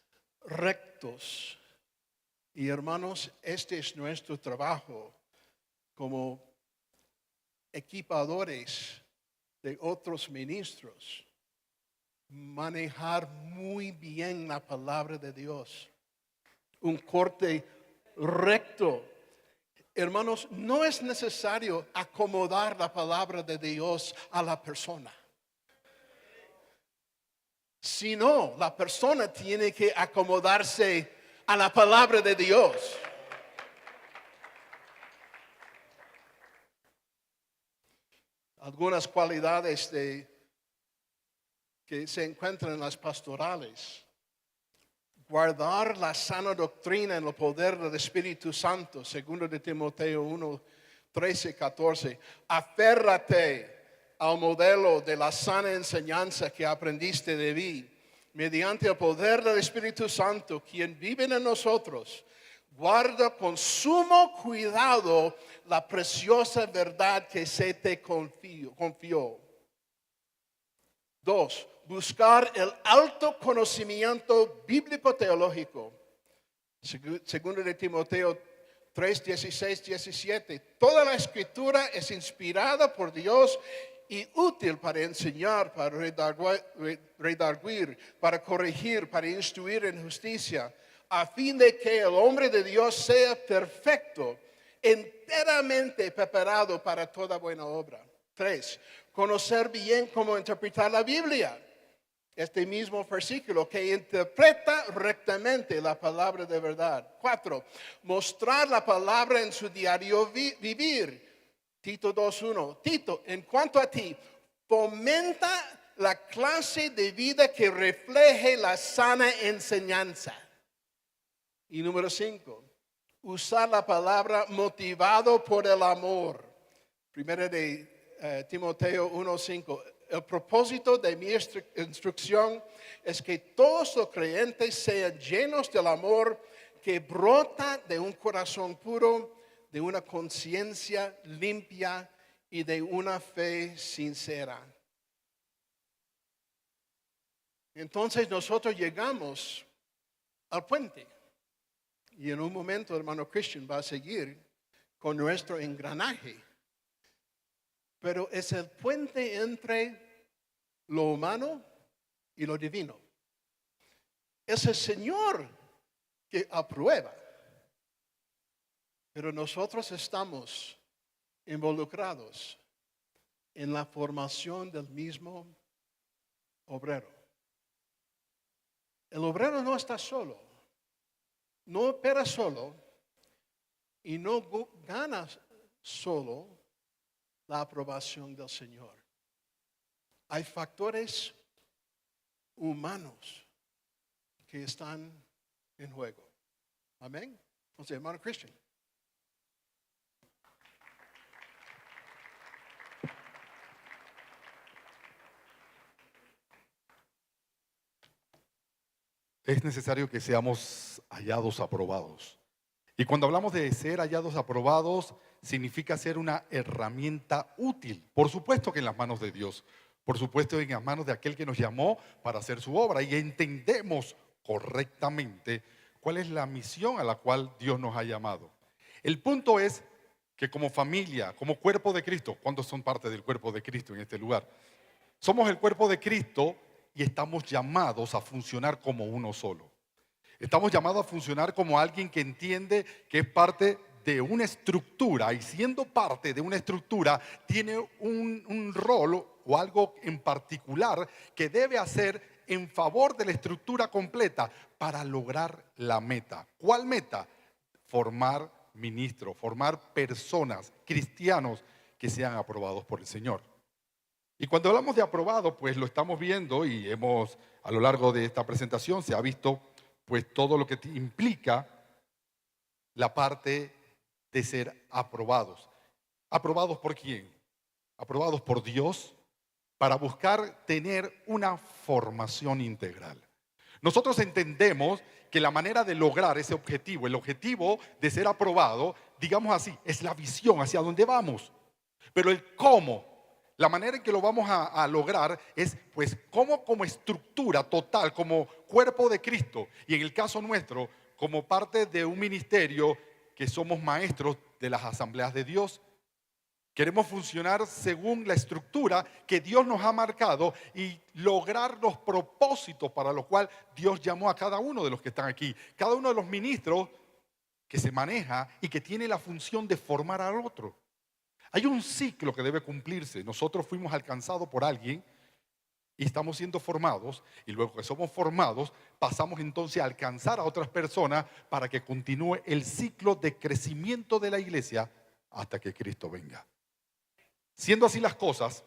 rectos. Y hermanos, este es nuestro trabajo como equipadores de otros ministros. Manejar muy bien la palabra de Dios. Un corte recto. Hermanos, no es necesario acomodar la palabra de Dios a la persona. Sino, la persona tiene que acomodarse a la palabra de Dios. Algunas cualidades que se encuentran en las pastorales. Guardar la sana doctrina en el poder del Espíritu Santo, 2 Timoteo 1, 13, 14. Aférrate al modelo de la sana enseñanza que aprendiste de mí, mediante el poder del Espíritu Santo, quien vive en nosotros. Guarda con sumo cuidado la preciosa verdad que se te confió. 2. Buscar el alto conocimiento bíblico-teológico. 2 de Timoteo 3, 16, 17. Toda la escritura es inspirada por Dios y útil para enseñar, para redarguir, para corregir, para instruir en justicia, a fin de que el hombre de Dios sea perfecto, enteramente preparado para toda buena obra. 3. Conocer bien cómo interpretar la Biblia. Este mismo versículo que interpreta rectamente la palabra de verdad. 4. Mostrar la palabra en su diario vivir. Tito 2:1. Tito, en cuanto a ti, fomenta la clase de vida que refleje la sana enseñanza. Y número 5. Usar la palabra motivado por el amor. Primera de Timoteo 1:5. El propósito de mi instrucción es que todos los creyentes sean llenos del amor que brota de un corazón puro, de una conciencia limpia y de una fe sincera. Entonces nosotros llegamos al puente. Y en un momento, hermano Christian va a seguir con nuestro engranaje. Pero es el puente entre lo humano y lo divino. Es el Señor que aprueba. Pero nosotros estamos involucrados en la formación del mismo obrero. El obrero no está solo, no opera solo y no gana solo la aprobación del Señor. Hay factores humanos que están en juego. Amén. Entonces, hermano Christian. Es necesario que seamos hallados aprobados. Y cuando hablamos de ser hallados aprobados, significa ser una herramienta útil. Por supuesto que en las manos de Dios. Por supuesto en las manos de aquel que nos llamó para hacer su obra. Y entendemos correctamente cuál es la misión a la cual Dios nos ha llamado. El punto es que como familia, como cuerpo de Cristo, ¿cuántos son parte del cuerpo de Cristo en este lugar? Somos el cuerpo de Cristo y estamos llamados a funcionar como uno solo. Estamos llamados a funcionar como alguien que entiende que es parte de una estructura y siendo parte de una estructura tiene un rol o algo en particular que debe hacer en favor de la estructura completa para lograr la meta. ¿Cuál meta? Formar ministros, formar personas, cristianos que sean aprobados por el Señor. Y cuando hablamos de aprobado, pues lo estamos viendo y hemos, a lo largo de esta presentación, se ha visto pues todo lo que implica la parte de ser aprobados. ¿Aprobados por quién? Aprobados por Dios para buscar tener una formación integral. Nosotros entendemos que la manera de lograr ese objetivo, el objetivo de ser aprobado, digamos así, es la visión hacia dónde vamos. Pero el cómo, la manera en que lo vamos a lograr es pues cómo como estructura total, como cuerpo de Cristo y en el caso nuestro, como parte de un ministerio que somos maestros de las asambleas de Dios. Queremos funcionar según la estructura que Dios nos ha marcado y lograr los propósitos para los cuales Dios llamó a cada uno de los que están aquí. Cada uno de los ministros que se maneja y que tiene la función de formar al otro. Hay un ciclo que debe cumplirse. Nosotros fuimos alcanzados por alguien y estamos siendo formados. Y luego que somos formados, pasamos entonces a alcanzar a otras personas para que continúe el ciclo de crecimiento de la iglesia hasta que Cristo venga. Siendo así las cosas,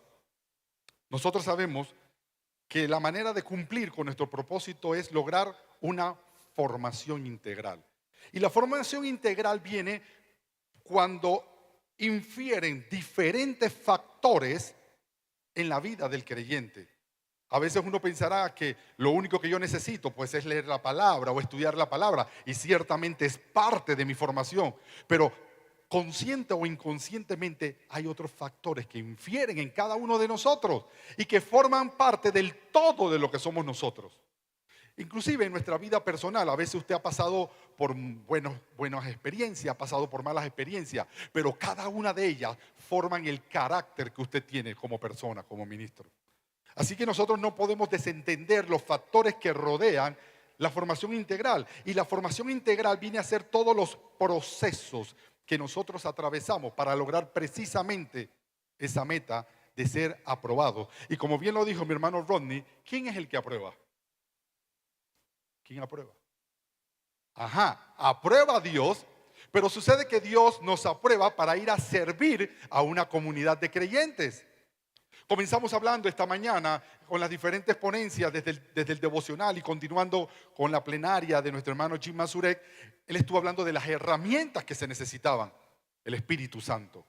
nosotros sabemos que la manera de cumplir con nuestro propósito es lograr una formación integral. Y la formación integral viene cuando infieren diferentes factores en la vida del creyente. A veces uno pensará que lo único que yo necesito pues es leer la palabra o estudiar la palabra y ciertamente es parte de mi formación, pero consciente o inconscientemente hay otros factores que infieren en cada uno de nosotros y que forman parte del todo de lo que somos nosotros. Inclusive en nuestra vida personal, a veces usted ha pasado por buenas experiencias, ha pasado por malas experiencias, pero cada una de ellas forman el carácter que usted tiene como persona, como ministro. Así que nosotros no podemos desentender los factores que rodean la formación integral. Y la formación integral viene a ser todos los procesos que nosotros atravesamos para lograr precisamente esa meta de ser aprobados. Y como bien lo dijo mi hermano Rodney, ¿quién es el que aprueba? ¿Quién aprueba? Ajá, aprueba a Dios, pero sucede que Dios nos aprueba para ir a servir a una comunidad de creyentes. Comenzamos hablando esta mañana con las diferentes ponencias desde el devocional y continuando con la plenaria de nuestro hermano Jim Mazurek. Él estuvo hablando de las herramientas que se necesitaban, el Espíritu Santo.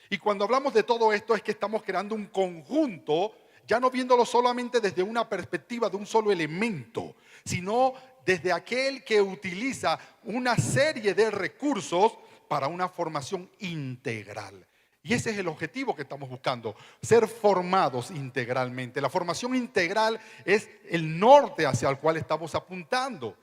Y cuando hablamos de todo esto es que estamos creando un conjunto, ya no viéndolo solamente desde una perspectiva de un solo elemento, sino desde aquel que utiliza una serie de recursos para una formación integral. Y ese es el objetivo que estamos buscando, ser formados integralmente. La formación integral es el norte hacia el cual estamos apuntando.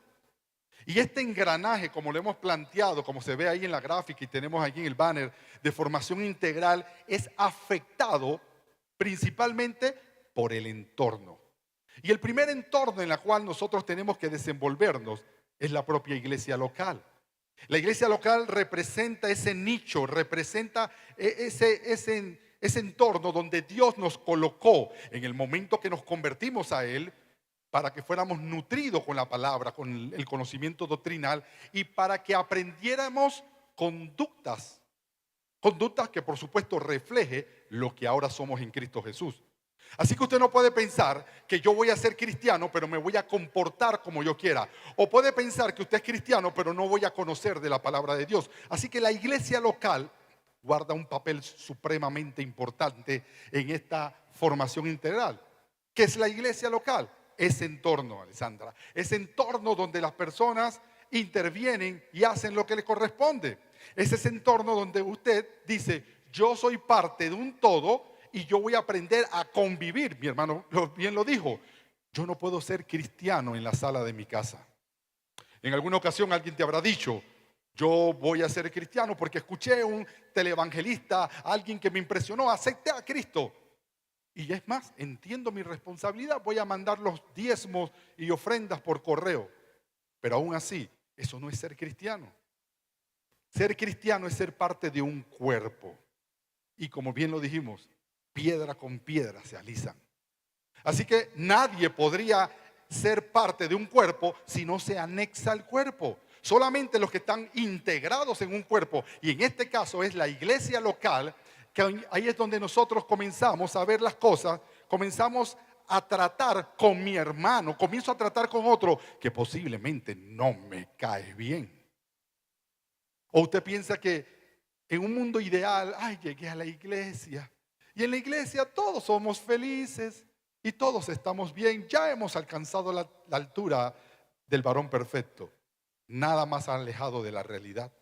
Y este engranaje, como lo hemos planteado, como se ve ahí en la gráfica y tenemos aquí en el banner de formación integral, es afectado principalmente por el entorno. Y el primer entorno en el cual nosotros tenemos que desenvolvernos es la propia iglesia local. La iglesia local representa ese nicho, representa ese entorno donde Dios nos colocó en el momento que nos convertimos a Él, para que fuéramos nutridos con la palabra, con el conocimiento doctrinal y para que aprendiéramos conductas que por supuesto refleje lo que ahora somos en Cristo Jesús. Así que usted no puede pensar que yo voy a ser cristiano pero me voy a comportar como yo quiera. O puede pensar que usted es cristiano pero no voy a conocer de la palabra de Dios. Así que la iglesia local guarda un papel supremamente importante en esta formación integral. ¿Qué es la iglesia local? Ese entorno, Alessandra, ese entorno donde las personas intervienen y hacen lo que les corresponde. Es ese entorno donde usted dice, yo soy parte de un todo y yo voy a aprender a convivir. Mi hermano bien lo dijo, yo no puedo ser cristiano en la sala de mi casa. En alguna ocasión alguien te habrá dicho, yo voy a ser cristiano porque escuché un televangelista, alguien que me impresionó, acepté a Cristo. Y es más, entiendo mi responsabilidad, voy a mandar los diezmos y ofrendas por correo. Pero aún así, eso no es ser cristiano. Ser cristiano es ser parte de un cuerpo. Y como bien lo dijimos, piedra con piedra se alisan. Así que nadie podría ser parte de un cuerpo si no se anexa al cuerpo. Solamente los que están integrados en un cuerpo, y en este caso es la iglesia local, que ahí es donde nosotros comenzamos a ver las cosas, comenzamos a tratar con mi hermano, comienzo a tratar con otro que posiblemente no me cae bien. O usted piensa que en un mundo ideal, ay, llegué a la iglesia, y en la iglesia todos somos felices y todos estamos bien, ya hemos alcanzado la altura del varón perfecto. Nada más alejado de la realidad.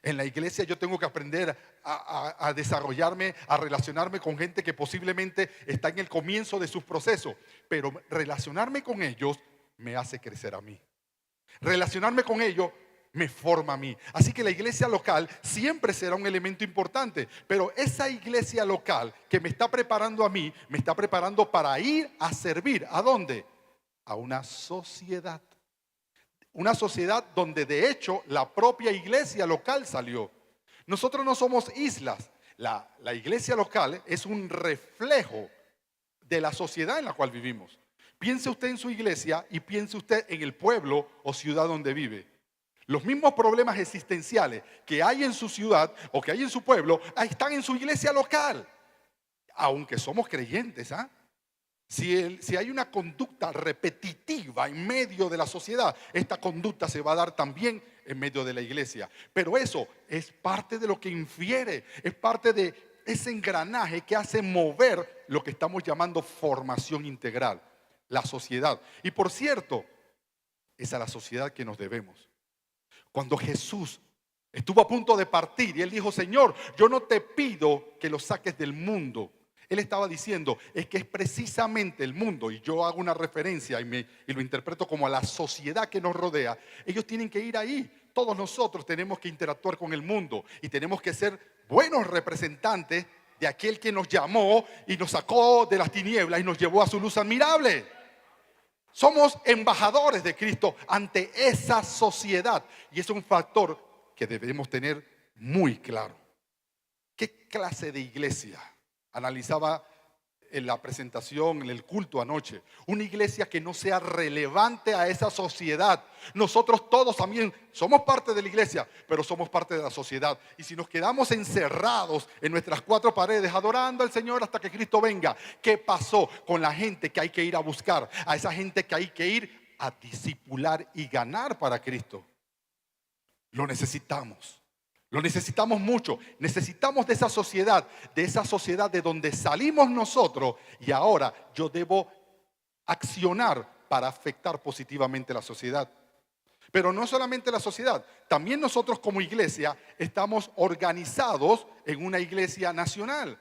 En la iglesia yo tengo que aprender a desarrollarme, a relacionarme con gente que posiblemente está en el comienzo de sus procesos, pero relacionarme con ellos me hace crecer a mí. Relacionarme con ellos me forma a mí. Así que la iglesia local siempre será un elemento importante, pero esa iglesia local que me está preparando a mí, me está preparando para ir a servir. ¿A dónde? A una sociedad. Una sociedad donde de hecho la propia iglesia local salió. Nosotros no somos islas. La iglesia local es un reflejo de la sociedad en la cual vivimos. Piense usted en su iglesia y piense usted en el pueblo o ciudad donde vive. Los mismos problemas existenciales que hay en su ciudad o que hay en su pueblo, están en su iglesia local. Aunque somos creyentes, ¿ah? Si hay una conducta repetitiva en medio de la sociedad, esta conducta se va a dar también en medio de la iglesia. Pero eso es parte de lo que infiere, es parte de ese engranaje que hace mover lo que estamos llamando formación integral, la sociedad. Y por cierto, es a la sociedad que nos debemos. Cuando Jesús estuvo a punto de partir y Él dijo, Señor, yo no te pido que los saques del mundo. Él estaba diciendo, es que es precisamente el mundo, y yo hago una referencia y lo interpreto como a la sociedad que nos rodea. Ellos tienen que ir ahí. Todos nosotros tenemos que interactuar con el mundo y tenemos que ser buenos representantes de aquel que nos llamó y nos sacó de las tinieblas y nos llevó a su luz admirable. Somos embajadores de Cristo ante esa sociedad, y es un factor que debemos tener muy claro. ¿Qué clase de iglesia? Analizaba en la presentación, en el culto anoche, una iglesia que no sea relevante a esa sociedad. Nosotros todos también somos parte de la iglesia, pero somos parte de la sociedad. Y si nos quedamos encerrados en nuestras cuatro paredes, adorando al Señor hasta que Cristo venga, ¿qué pasó con la gente que hay que ir a buscar? A esa gente que hay que ir a discipular y ganar para Cristo. Lo necesitamos. Lo necesitamos mucho. Necesitamos de esa sociedad de donde salimos nosotros, y ahora yo debo accionar para afectar positivamente la sociedad. Pero no solamente la sociedad, también nosotros como iglesia estamos organizados en una iglesia nacional.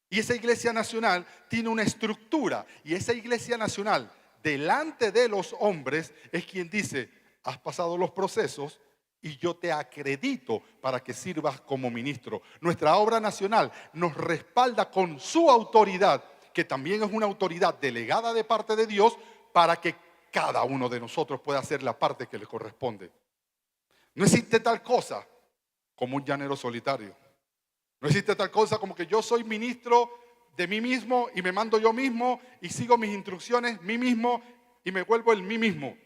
Y esa iglesia nacional tiene una estructura. Y esa iglesia nacional, delante de los hombres, es quien dice: has pasado los procesos y yo te acredito para que sirvas como ministro. Nuestra obra nacional nos respalda con su autoridad, que también es una autoridad delegada de parte de Dios, para que cada uno de nosotros pueda hacer la parte que le corresponde. No existe tal cosa como un llanero solitario. No existe tal cosa como que yo soy ministro de mí mismo y me mando yo mismo y sigo mis instrucciones mí mismo y me vuelvo el mí mismo.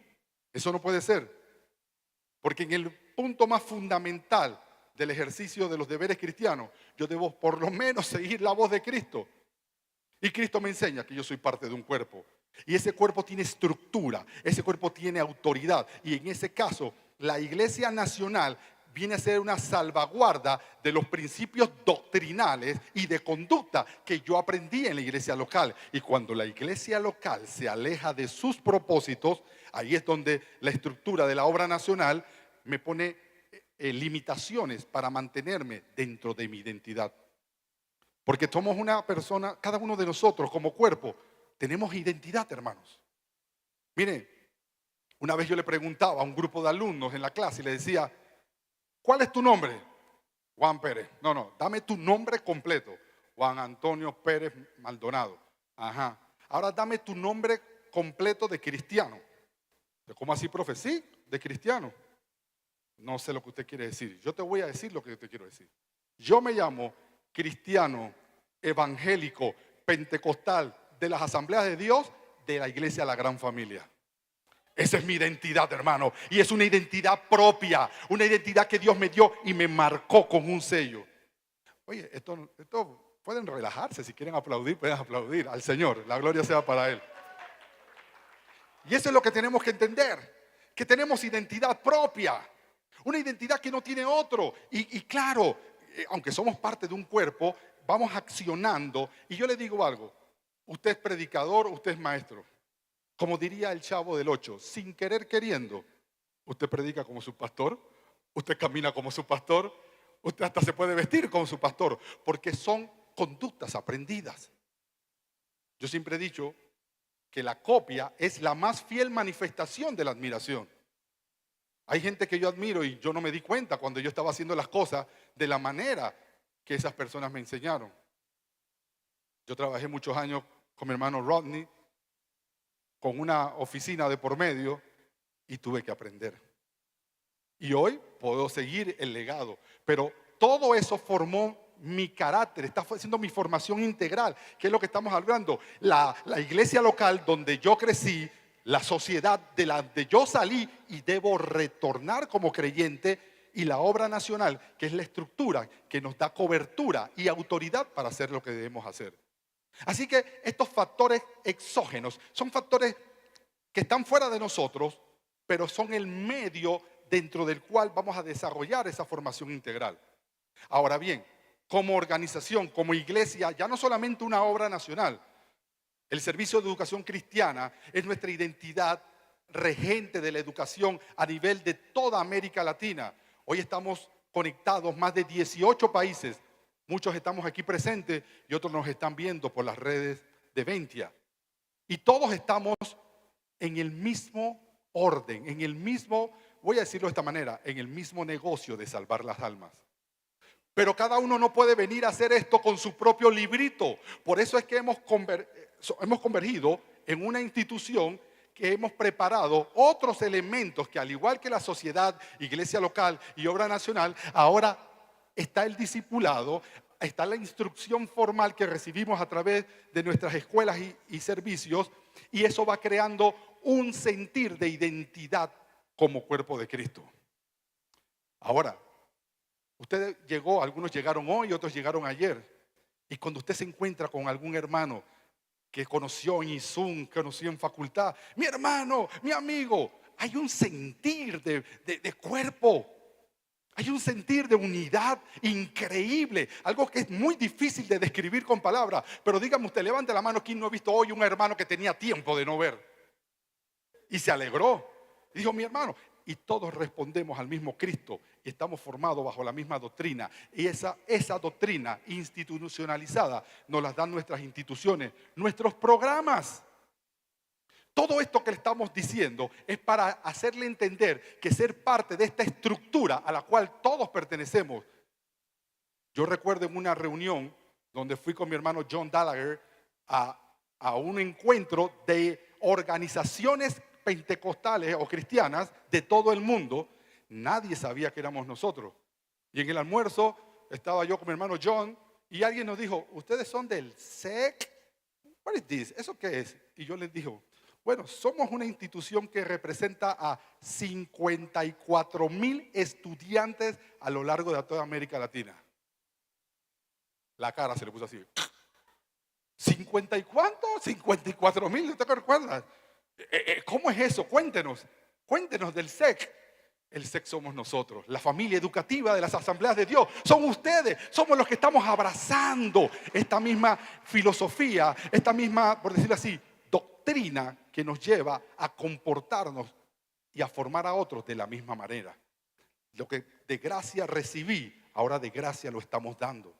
Eso no puede ser. Porque en el punto más fundamental del ejercicio de los deberes cristianos, yo debo por lo menos seguir la voz de Cristo. Y Cristo me enseña que yo soy parte de un cuerpo. Y ese cuerpo tiene estructura, ese cuerpo tiene autoridad. Y en ese caso, la Iglesia Nacional viene a ser una salvaguarda de los principios doctrinales y de conducta que yo aprendí en la iglesia local. Y cuando la iglesia local se aleja de sus propósitos, ahí es donde la estructura de la obra nacional me pone limitaciones para mantenerme dentro de mi identidad. Porque somos una persona, cada uno de nosotros como cuerpo, tenemos identidad, hermanos. Mire, una vez yo le preguntaba a un grupo de alumnos en la clase y le decía: ¿cuál es tu nombre? Juan Pérez. No, dame tu nombre completo. Juan Antonio Pérez Maldonado. Ajá. Ahora dame tu nombre completo de cristiano. ¿Cómo así, profe? Sí, de cristiano. No sé lo que usted quiere decir. Yo te voy a decir lo que yo te quiero decir. Yo me llamo cristiano, evangélico, pentecostal, de las asambleas de Dios, de la iglesia La Gran Familia. Esa es mi identidad, hermano. Y es una identidad propia, una identidad que Dios me dio y me marcó con un sello. Oye, esto pueden relajarse. Si quieren aplaudir, pueden aplaudir al Señor. La gloria sea para Él. Y eso es lo que tenemos que entender, que tenemos identidad propia, una identidad que no tiene otro. Y claro, aunque somos parte de un cuerpo, vamos accionando. Y yo le digo algo: usted es predicador, usted es maestro. Como diría el Chavo del 8, sin querer queriendo, usted predica como su pastor, usted camina como su pastor, usted hasta se puede vestir como su pastor, porque son conductas aprendidas. Yo siempre he dicho que la copia es la más fiel manifestación de la admiración. Hay gente que yo admiro y yo no me di cuenta cuando yo estaba haciendo las cosas de la manera que esas personas me enseñaron. Yo trabajé muchos años con mi hermano Rodney, con una oficina de por medio, y tuve que aprender. Y hoy puedo seguir el legado, pero todo eso formó mi carácter, está haciendo mi formación integral, que es lo que estamos hablando. La iglesia local donde yo crecí, la sociedad de la que yo salí y debo retornar como creyente, y la obra nacional, que es la estructura que nos da cobertura y autoridad para hacer lo que debemos hacer. Así que estos factores exógenos son factores que están fuera de nosotros, pero son el medio dentro del cual vamos a desarrollar esa formación integral. Ahora bien, como organización, como iglesia, ya no solamente una obra nacional, el Servicio de Educación Cristiana es nuestra identidad regente de la educación a nivel de toda América Latina. Hoy estamos conectados más de 18 países. Muchos estamos aquí presentes y otros nos están viendo por las redes de Ventia. Y todos estamos en el mismo orden, en el mismo, voy a decirlo de esta manera, en el mismo negocio de salvar las almas. Pero cada uno no puede venir a hacer esto con su propio librito. Por eso es que hemos convergido en una institución que hemos preparado otros elementos que, al igual que la sociedad, iglesia local y obra nacional, ahora está el discipulado, está la instrucción formal que recibimos a través de nuestras escuelas y servicios, y eso va creando un sentir de identidad como cuerpo de Cristo. Ahora, usted llegó, algunos llegaron hoy, otros llegaron ayer, y cuando usted se encuentra con algún hermano que conoció en Izum, que conoció en facultad, mi hermano, mi amigo, hay un sentir de cuerpo. Hay un sentir de unidad increíble, algo que es muy difícil de describir con palabras. Pero dígame usted, levante la mano, ¿quién no ha visto hoy un hermano que tenía tiempo de no ver? Y se alegró. Dijo, mi hermano. y todos respondemos al mismo Cristo y estamos formados bajo la misma doctrina. Y esa doctrina institucionalizada nos la dan nuestras instituciones, nuestros programas. Todo esto que le estamos diciendo es para hacerle entender que ser parte de esta estructura a la cual todos pertenecemos. Yo recuerdo en una reunión donde fui con mi hermano John Gallagher a un encuentro de organizaciones pentecostales o cristianas de todo el mundo. Nadie sabía que éramos nosotros. Y en el almuerzo estaba yo con mi hermano John y alguien nos dijo, ¿ustedes son del SEC? What is this? ¿Eso qué es? Y yo les dije, bueno, somos una institución que representa a 54,000 estudiantes a lo largo de toda América Latina. La cara se le puso así. ¿50 y cuánto? 54,000, ¿no te recuerdas? ¿Cómo es eso? Cuéntenos del SEC. El SEC somos nosotros, la familia educativa de las asambleas de Dios. Son ustedes, somos los que estamos abrazando esta misma filosofía, esta misma, por decirlo así, doctrina que nos lleva a comportarnos y a formar a otros de la misma manera. Lo que de gracia recibí, ahora de gracia lo estamos dando.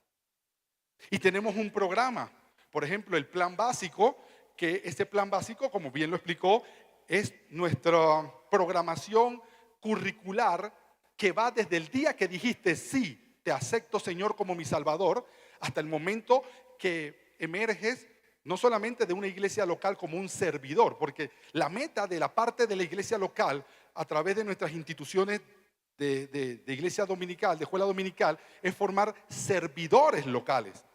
Y tenemos un programa, por ejemplo, el plan básico, que ese plan básico, como bien lo explicó, es nuestra programación curricular que va desde el día que dijiste sí, te acepto Señor como mi Salvador, hasta el momento que emerges no solamente de una iglesia local como un servidor, porque la meta de la parte de la iglesia local a través de nuestras instituciones de iglesia dominical, de escuela dominical, es formar servidores locales.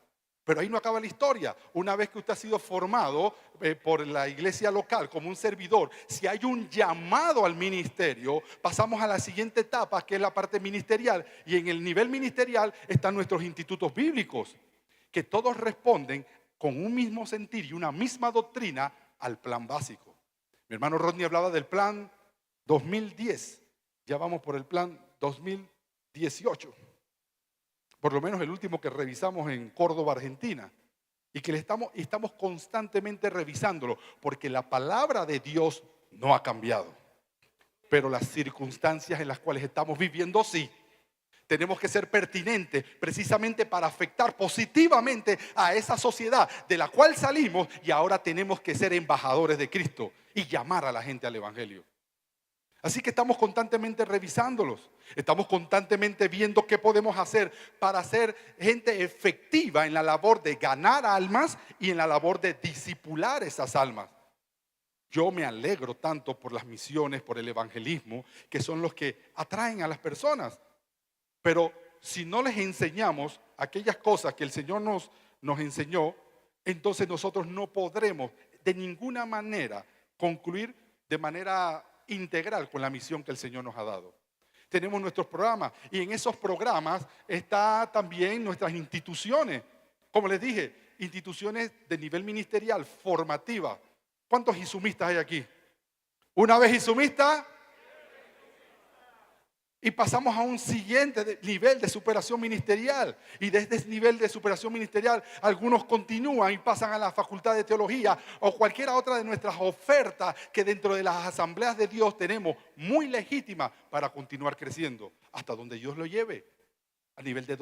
Pero ahí no acaba la historia. Una vez que usted ha sido formado por la iglesia local como un servidor, si hay un llamado al ministerio, pasamos a la siguiente etapa, que es la parte ministerial. Y en el nivel ministerial están nuestros institutos bíblicos, que todos responden con un mismo sentir y una misma doctrina al plan básico. Mi hermano Rodney hablaba del plan 2010. Ya vamos por el plan 2018. Por lo menos el último que revisamos en Córdoba, Argentina, y que estamos constantemente revisándolo, porque la palabra de Dios no ha cambiado, pero las circunstancias en las cuales estamos viviendo sí. Tenemos que ser pertinentes precisamente para afectar positivamente a esa sociedad de la cual salimos, y ahora tenemos que ser embajadores de Cristo y llamar a la gente al evangelio. Así que estamos constantemente revisándolos, estamos constantemente viendo qué podemos hacer para ser gente efectiva en la labor de ganar almas y en la labor de discipular esas almas. Yo me alegro tanto por las misiones, por el evangelismo, que son los que atraen a las personas. Pero si no les enseñamos aquellas cosas que el Señor nos enseñó, entonces nosotros no podremos de ninguna manera concluir de manera integral con la misión que el Señor nos ha dado. Tenemos nuestros programas y en esos programas está también nuestras instituciones. Como les dije, instituciones de nivel ministerial, formativa. ¿Cuántos isumistas hay aquí? Una vez isumista y pasamos a un siguiente nivel de superación ministerial. Y desde ese nivel de superación ministerial, algunos continúan y pasan a la facultad de teología o cualquier otra de nuestras ofertas que dentro de las asambleas de Dios tenemos, muy legítima para continuar creciendo hasta donde Dios lo lleve, a niveles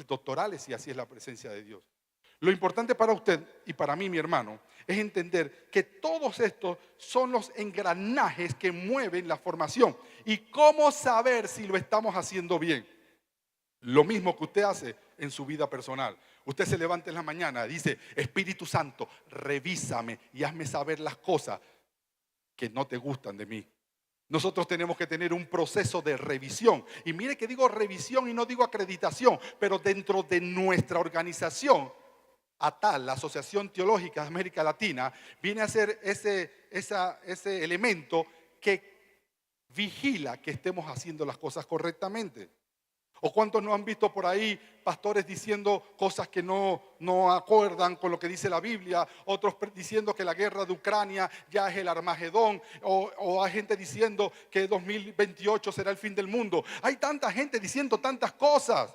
doctorales, y así es la presencia de Dios. Lo importante para usted y para mí, mi hermano, es entender que todos estos son los engranajes que mueven la formación. ¿Y cómo saber si lo estamos haciendo bien? Lo mismo que usted hace en su vida personal. Usted se levanta en la mañana y dice, Espíritu Santo, revísame y hazme saber las cosas que no te gustan de mí. Nosotros tenemos que tener un proceso de revisión. Y mire que digo revisión y no digo acreditación, pero dentro de nuestra organización, ATAL, la Asociación Teológica de América Latina, viene a ser ese elemento que vigila que estemos haciendo las cosas correctamente. ¿O cuántos no han visto por ahí pastores diciendo cosas que no acuerdan con lo que dice la Biblia? Otros diciendo que la guerra de Ucrania ya es el Armagedón. O hay gente diciendo que 2028 será el fin del mundo. Hay tanta gente diciendo tantas cosas.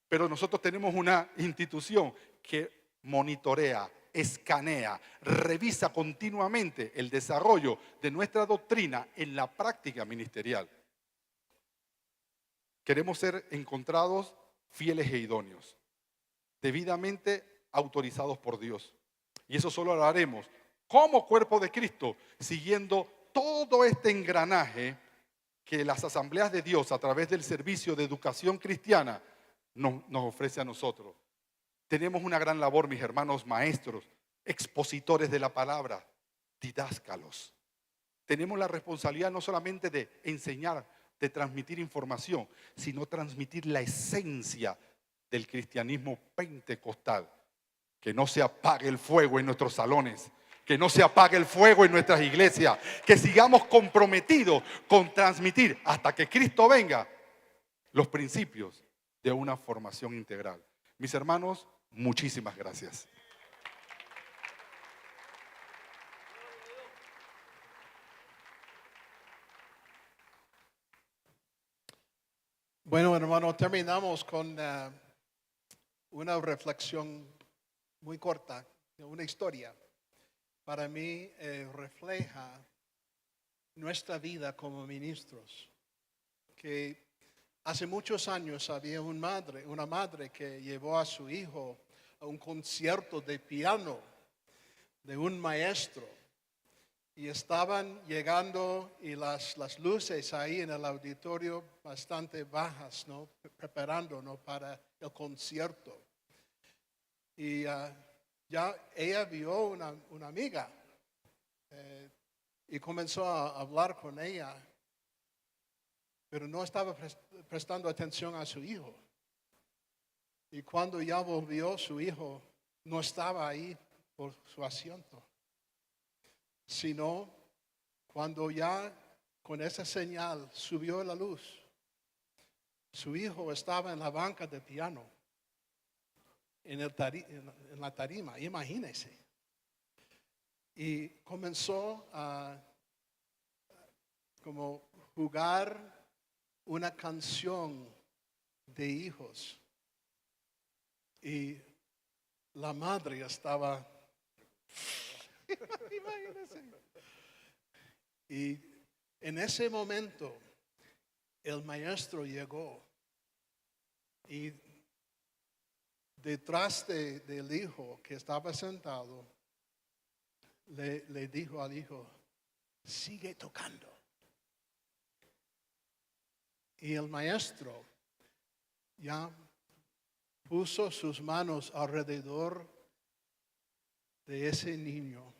Pero nosotros tenemos una institución que monitorea, escanea, revisa continuamente el desarrollo de nuestra doctrina en la práctica ministerial. Queremos ser encontrados fieles e idóneos, debidamente autorizados por Dios. Y eso solo lo haremos como cuerpo de Cristo, siguiendo todo este engranaje que las asambleas de Dios a través del servicio de educación cristiana nos ofrece a nosotros. Tenemos una gran labor, mis hermanos maestros, expositores de la palabra, didáscalos. Tenemos la responsabilidad no solamente de enseñar, de transmitir información, sino transmitir la esencia del cristianismo pentecostal. Que no se apague el fuego en nuestros salones, que no se apague el fuego en nuestras iglesias, que sigamos comprometidos con transmitir hasta que Cristo venga los principios de una formación integral. Mis hermanos, muchísimas gracias. Bueno, hermano, terminamos con una reflexión muy corta, una historia. Para mí refleja nuestra vida como ministros. Que hace muchos años había una madre que llevó a su hijo a un concierto de piano de un maestro. Y estaban llegando y las luces ahí en el auditorio bastante bajas, ¿no? Preparando, ¿no? Para el concierto. Y ya ella vio una amiga y comenzó a hablar con ella, pero no estaba prestando atención a su hijo. Y cuando ya volvió, su hijo no estaba ahí por su asiento, sino cuando ya con esa señal subió la luz, su hijo estaba en la banca de piano, en la tarima, imagínense. Y comenzó a como jugar una canción de hijos. Y la madre estaba, imagínense. Y en ese momento el maestro llegó y detrás del hijo que estaba sentado, le dijo al hijo, sigue tocando. Y el maestro ya puso sus manos alrededor de ese niño.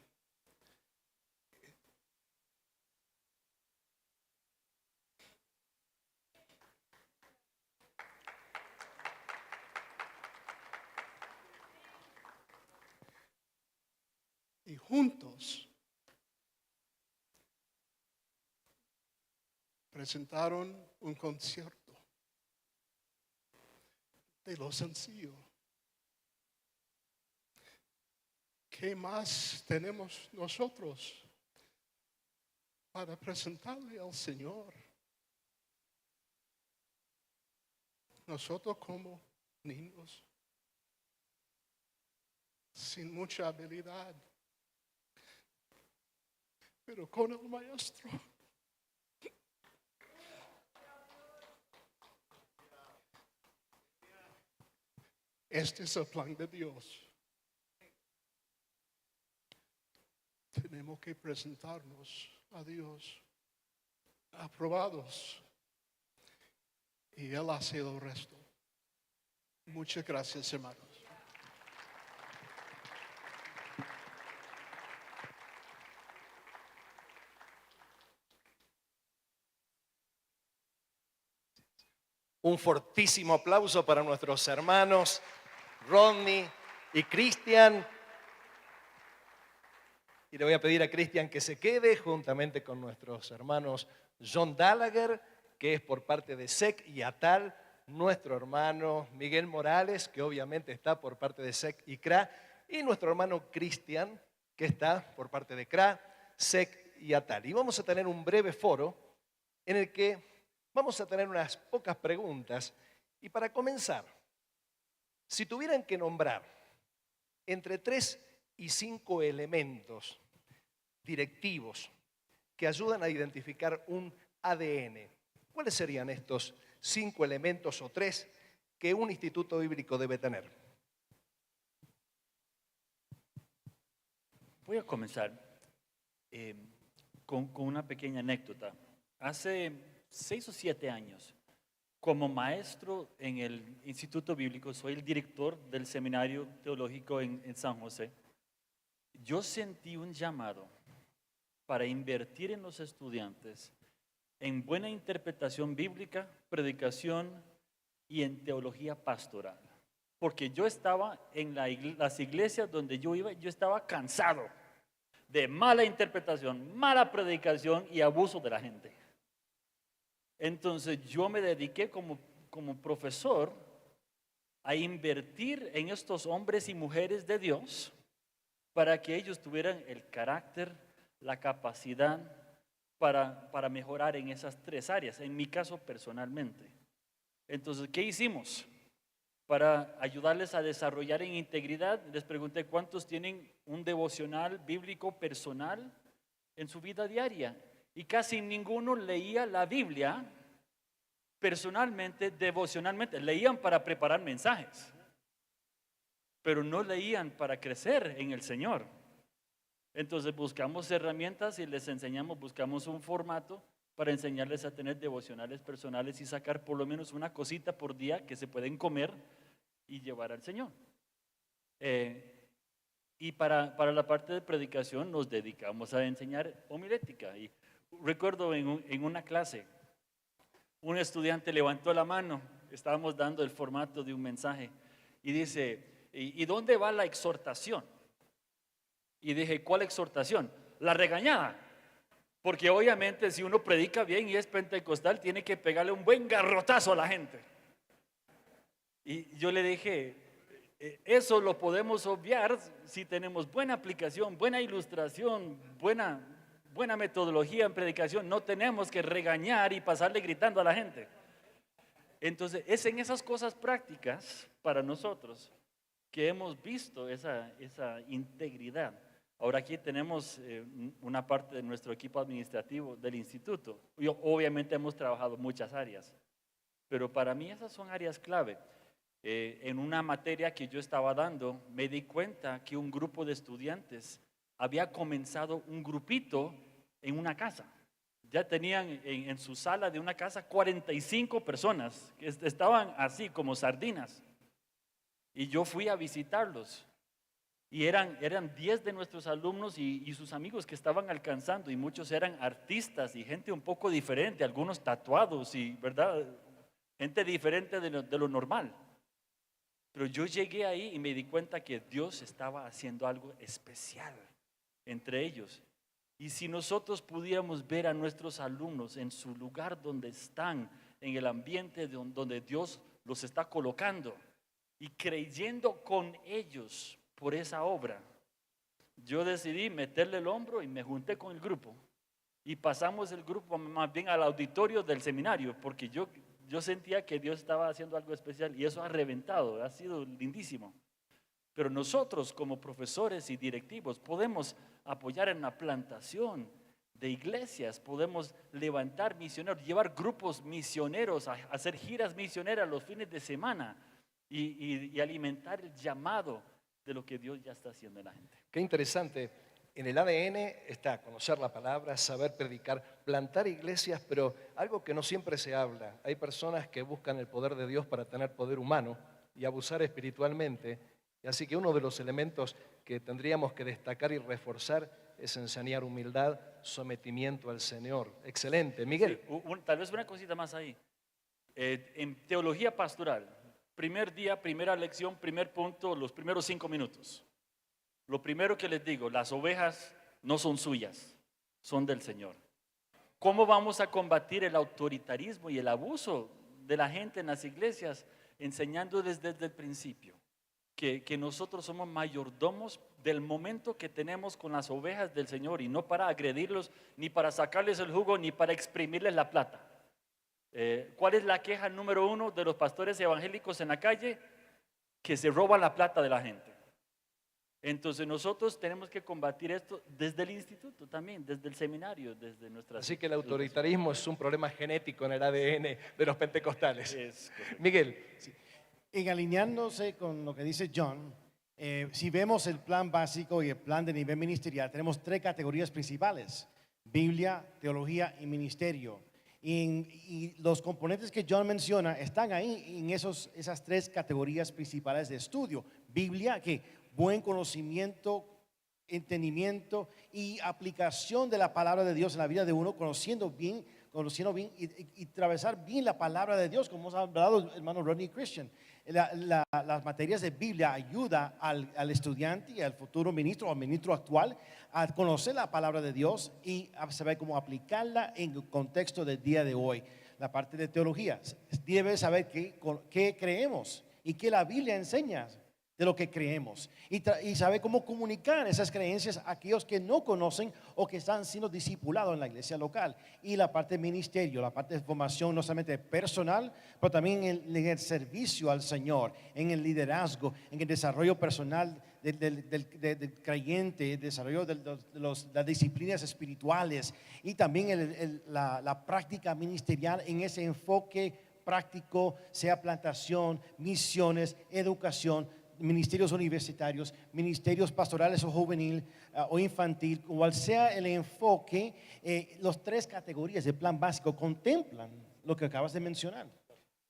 Y juntos presentaron un concierto de lo sencillo. ¿Qué más tenemos nosotros para presentarle al Señor? Nosotros como niños, sin mucha habilidad, pero con el maestro. Este es el plan de Dios. Tenemos que presentarnos a Dios aprobados y Él hace el resto. Muchas gracias, hermanos. Un fortísimo aplauso para nuestros hermanos Rodney y Cristian. Y le voy a pedir a Cristian que se quede juntamente con nuestros hermanos John Gallagher, que es por parte de SEC y ATAL, nuestro hermano Miguel Morales, que obviamente está por parte de SEC y CRA, y nuestro hermano Cristian, que está por parte de CRA, SEC y ATAL. Y vamos a tener un breve foro en el que vamos a tener unas pocas preguntas. Y para comenzar, si tuvieran que nombrar entre 3 y 5 elementos directivos que ayudan a identificar un ADN, ¿cuáles serían estos 5 elementos o 3 que un instituto bíblico debe tener. Voy a comenzar con una pequeña anécdota. Hace 6 o 7 años, como maestro en el Instituto Bíblico, soy el director del Seminario Teológico en San José. Yo sentí un llamado para invertir en los estudiantes en buena interpretación bíblica, predicación y en teología pastoral. Porque yo estaba en las iglesias donde yo iba, yo estaba cansado de mala interpretación, mala predicación y abuso de la gente. Entonces yo me dediqué como profesor a invertir en estos hombres y mujeres de Dios para que ellos tuvieran el carácter, la capacidad para mejorar en esas 3 áreas, en mi caso personalmente. Entonces, ¿qué hicimos? Para ayudarles a desarrollar en integridad, les pregunté cuántos tienen un devocional bíblico personal en su vida diaria. Y casi ninguno leía la Biblia personalmente, devocionalmente. Leían para preparar mensajes, pero no leían para crecer en el Señor. Entonces buscamos herramientas y les enseñamos, buscamos un formato para enseñarles a tener devocionales personales y sacar por lo menos una cosita por día que se pueden comer y llevar al Señor. Y para la parte de predicación nos dedicamos a enseñar homilética. Y recuerdo en una clase, un estudiante levantó la mano, estábamos dando el formato de un mensaje y dice, ¿y dónde va la exhortación? Y dije, ¿cuál exhortación? La regañada. Porque obviamente si uno predica bien y es pentecostal, tiene que pegarle un buen garrotazo a la gente. Y yo le dije, eso lo podemos obviar si tenemos buena aplicación, buena ilustración, buena metodología en predicación. No tenemos que regañar y pasarle gritando a la gente. Entonces, es en esas cosas prácticas para nosotros que hemos visto esa integridad. Ahora aquí tenemos una parte de nuestro equipo administrativo del instituto. Obviamente hemos trabajado muchas áreas, pero para mí esas son áreas clave. En una materia que yo estaba dando, me di cuenta que un grupo de estudiantes había comenzado un grupito en una casa. Ya tenían en su sala de una casa 45 personas que estaban así como sardinas. Y yo fui a visitarlos. Y eran 10 de nuestros alumnos y sus amigos que estaban alcanzando, y muchos eran artistas y gente un poco diferente, algunos tatuados y, ¿verdad? Gente diferente de lo normal. Pero yo llegué ahí y me di cuenta que Dios estaba haciendo algo especial entre ellos. Y si nosotros pudiéramos ver a nuestros alumnos en su lugar donde están, en el ambiente donde Dios los está colocando y creyendo con ellos por esa obra, yo decidí meterle el hombro y me junté con el grupo. Y pasamos el grupo más bien al auditorio del seminario, porque yo sentía que Dios estaba haciendo algo especial y eso ha reventado, ha sido lindísimo. Pero nosotros como profesores y directivos podemos apoyar en la plantación de iglesias, podemos levantar misioneros, llevar grupos misioneros a hacer giras misioneras los fines de semana y alimentar el llamado de lo que Dios ya está haciendo en la gente. Qué interesante. En el ADN está conocer la palabra, saber predicar, plantar iglesias, pero algo que no siempre se habla. Hay personas que buscan el poder de Dios para tener poder humano y abusar espiritualmente. Y así que uno de los elementos que tendríamos que destacar y reforzar es enseñar humildad, sometimiento al Señor. Excelente. Miguel. Sí, tal vez una cosita más ahí. En teología pastoral, primer día, primera lección, primer punto, los primeros 5 minutos. Lo primero que les digo, las ovejas no son suyas, son del Señor. ¿Cómo vamos a combatir el autoritarismo y el abuso de la gente en las iglesias? Enseñándoles desde el principio que nosotros somos mayordomos del momento que tenemos con las ovejas del Señor, y no para agredirlos, ni para sacarles el jugo, ni para exprimirles la plata. ¿Cuál es la queja número 1 de los pastores evangélicos en la calle? Que se roban la plata de la gente. Entonces nosotros tenemos que combatir esto desde el instituto también, desde el seminario, desde nuestra... Así que el autoritarismo es un problema genético en el ADN de los pentecostales. Es correcto. Miguel, En alineándose con lo que dice John, si vemos el plan básico y el plan de nivel ministerial, tenemos tres categorías principales: Biblia, teología y ministerio. Y los componentes que John menciona están ahí en esas tres categorías principales de estudio. Biblia, que buen conocimiento, entendimiento y aplicación de la palabra de Dios en la vida de uno, conociendo bien y atravesar bien la palabra de Dios, como hemos hablado el hermano Rodney Christian. Las materias de Biblia ayuda al estudiante y al futuro ministro o al ministro actual a conocer la palabra de Dios y a saber cómo aplicarla en el contexto del día de hoy. La parte de teología, debe saber qué creemos y qué la Biblia enseña de lo que creemos y saber cómo comunicar esas creencias a aquellos que no conocen o que están siendo discipulados en la iglesia local. Y la parte de ministerio, la parte de formación no solamente personal, pero también en el servicio al Señor, en el liderazgo, en el desarrollo personal del creyente, el desarrollo de las disciplinas espirituales y también la práctica ministerial en ese enfoque práctico, sea plantación, misiones, educación, ministerios universitarios, ministerios pastorales o juvenil o infantil, cual sea el enfoque, las tres categorías del plan básico contemplan lo que acabas de mencionar.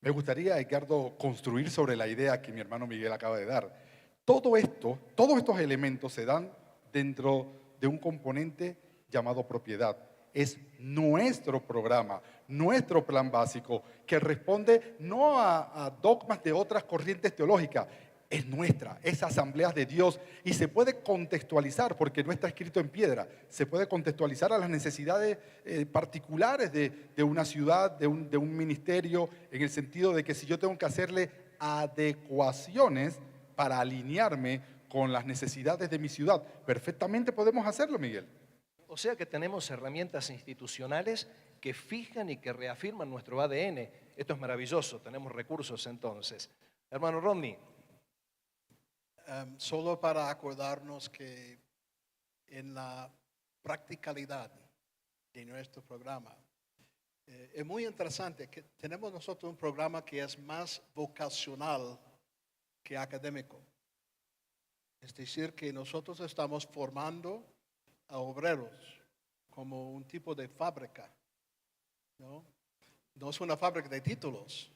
Me gustaría, Edgardo, construir sobre la idea que mi hermano Miguel acaba de dar. Todos estos elementos se dan dentro de un componente llamado propiedad. Es nuestro programa, nuestro plan básico, que responde no a dogmas de otras corrientes teológicas. Es nuestra, es asambleas de Dios y se puede contextualizar, porque no está escrito en piedra, se puede contextualizar a las necesidades particulares de una ciudad, de un ministerio, en el sentido de que si yo tengo que hacerle adecuaciones para alinearme con las necesidades de mi ciudad, perfectamente podemos hacerlo, Miguel. o sea que tenemos herramientas institucionales que fijan y que reafirman nuestro ADN. Esto es maravilloso, tenemos recursos entonces. Hermano Rodney. Solo para acordarnos que en la practicalidad de nuestro programa, es muy interesante que tenemos nosotros un programa que es más vocacional que académico. Es decir, que nosotros estamos formando a obreros como un tipo de fábrica, ¿no? No es una fábrica de títulos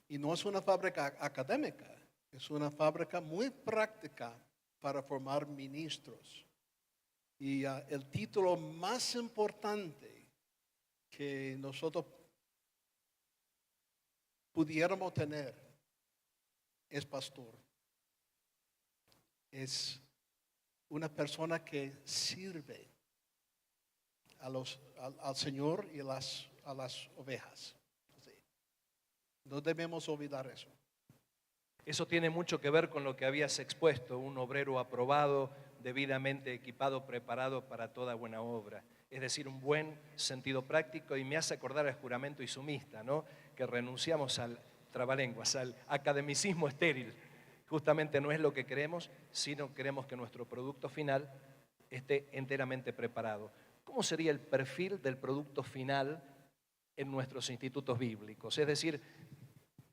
y no es una fábrica académica. Es una fábrica muy práctica para formar ministros. Y el título más importante que nosotros pudiéramos tener es pastor. Es una persona que sirve al Señor y a las ovejas. Sí. No debemos olvidar eso. Eso tiene mucho que ver con lo que habías expuesto, un obrero aprobado, debidamente equipado, preparado para toda buena obra. Es decir, un buen sentido práctico, y me hace acordar al juramento isumista, ¿no? Que renunciamos al trabalenguas, al academicismo estéril. Justamente no es lo que queremos, sino queremos que nuestro producto final esté enteramente preparado. ¿Cómo sería el perfil del producto final en nuestros institutos bíblicos? Es decir,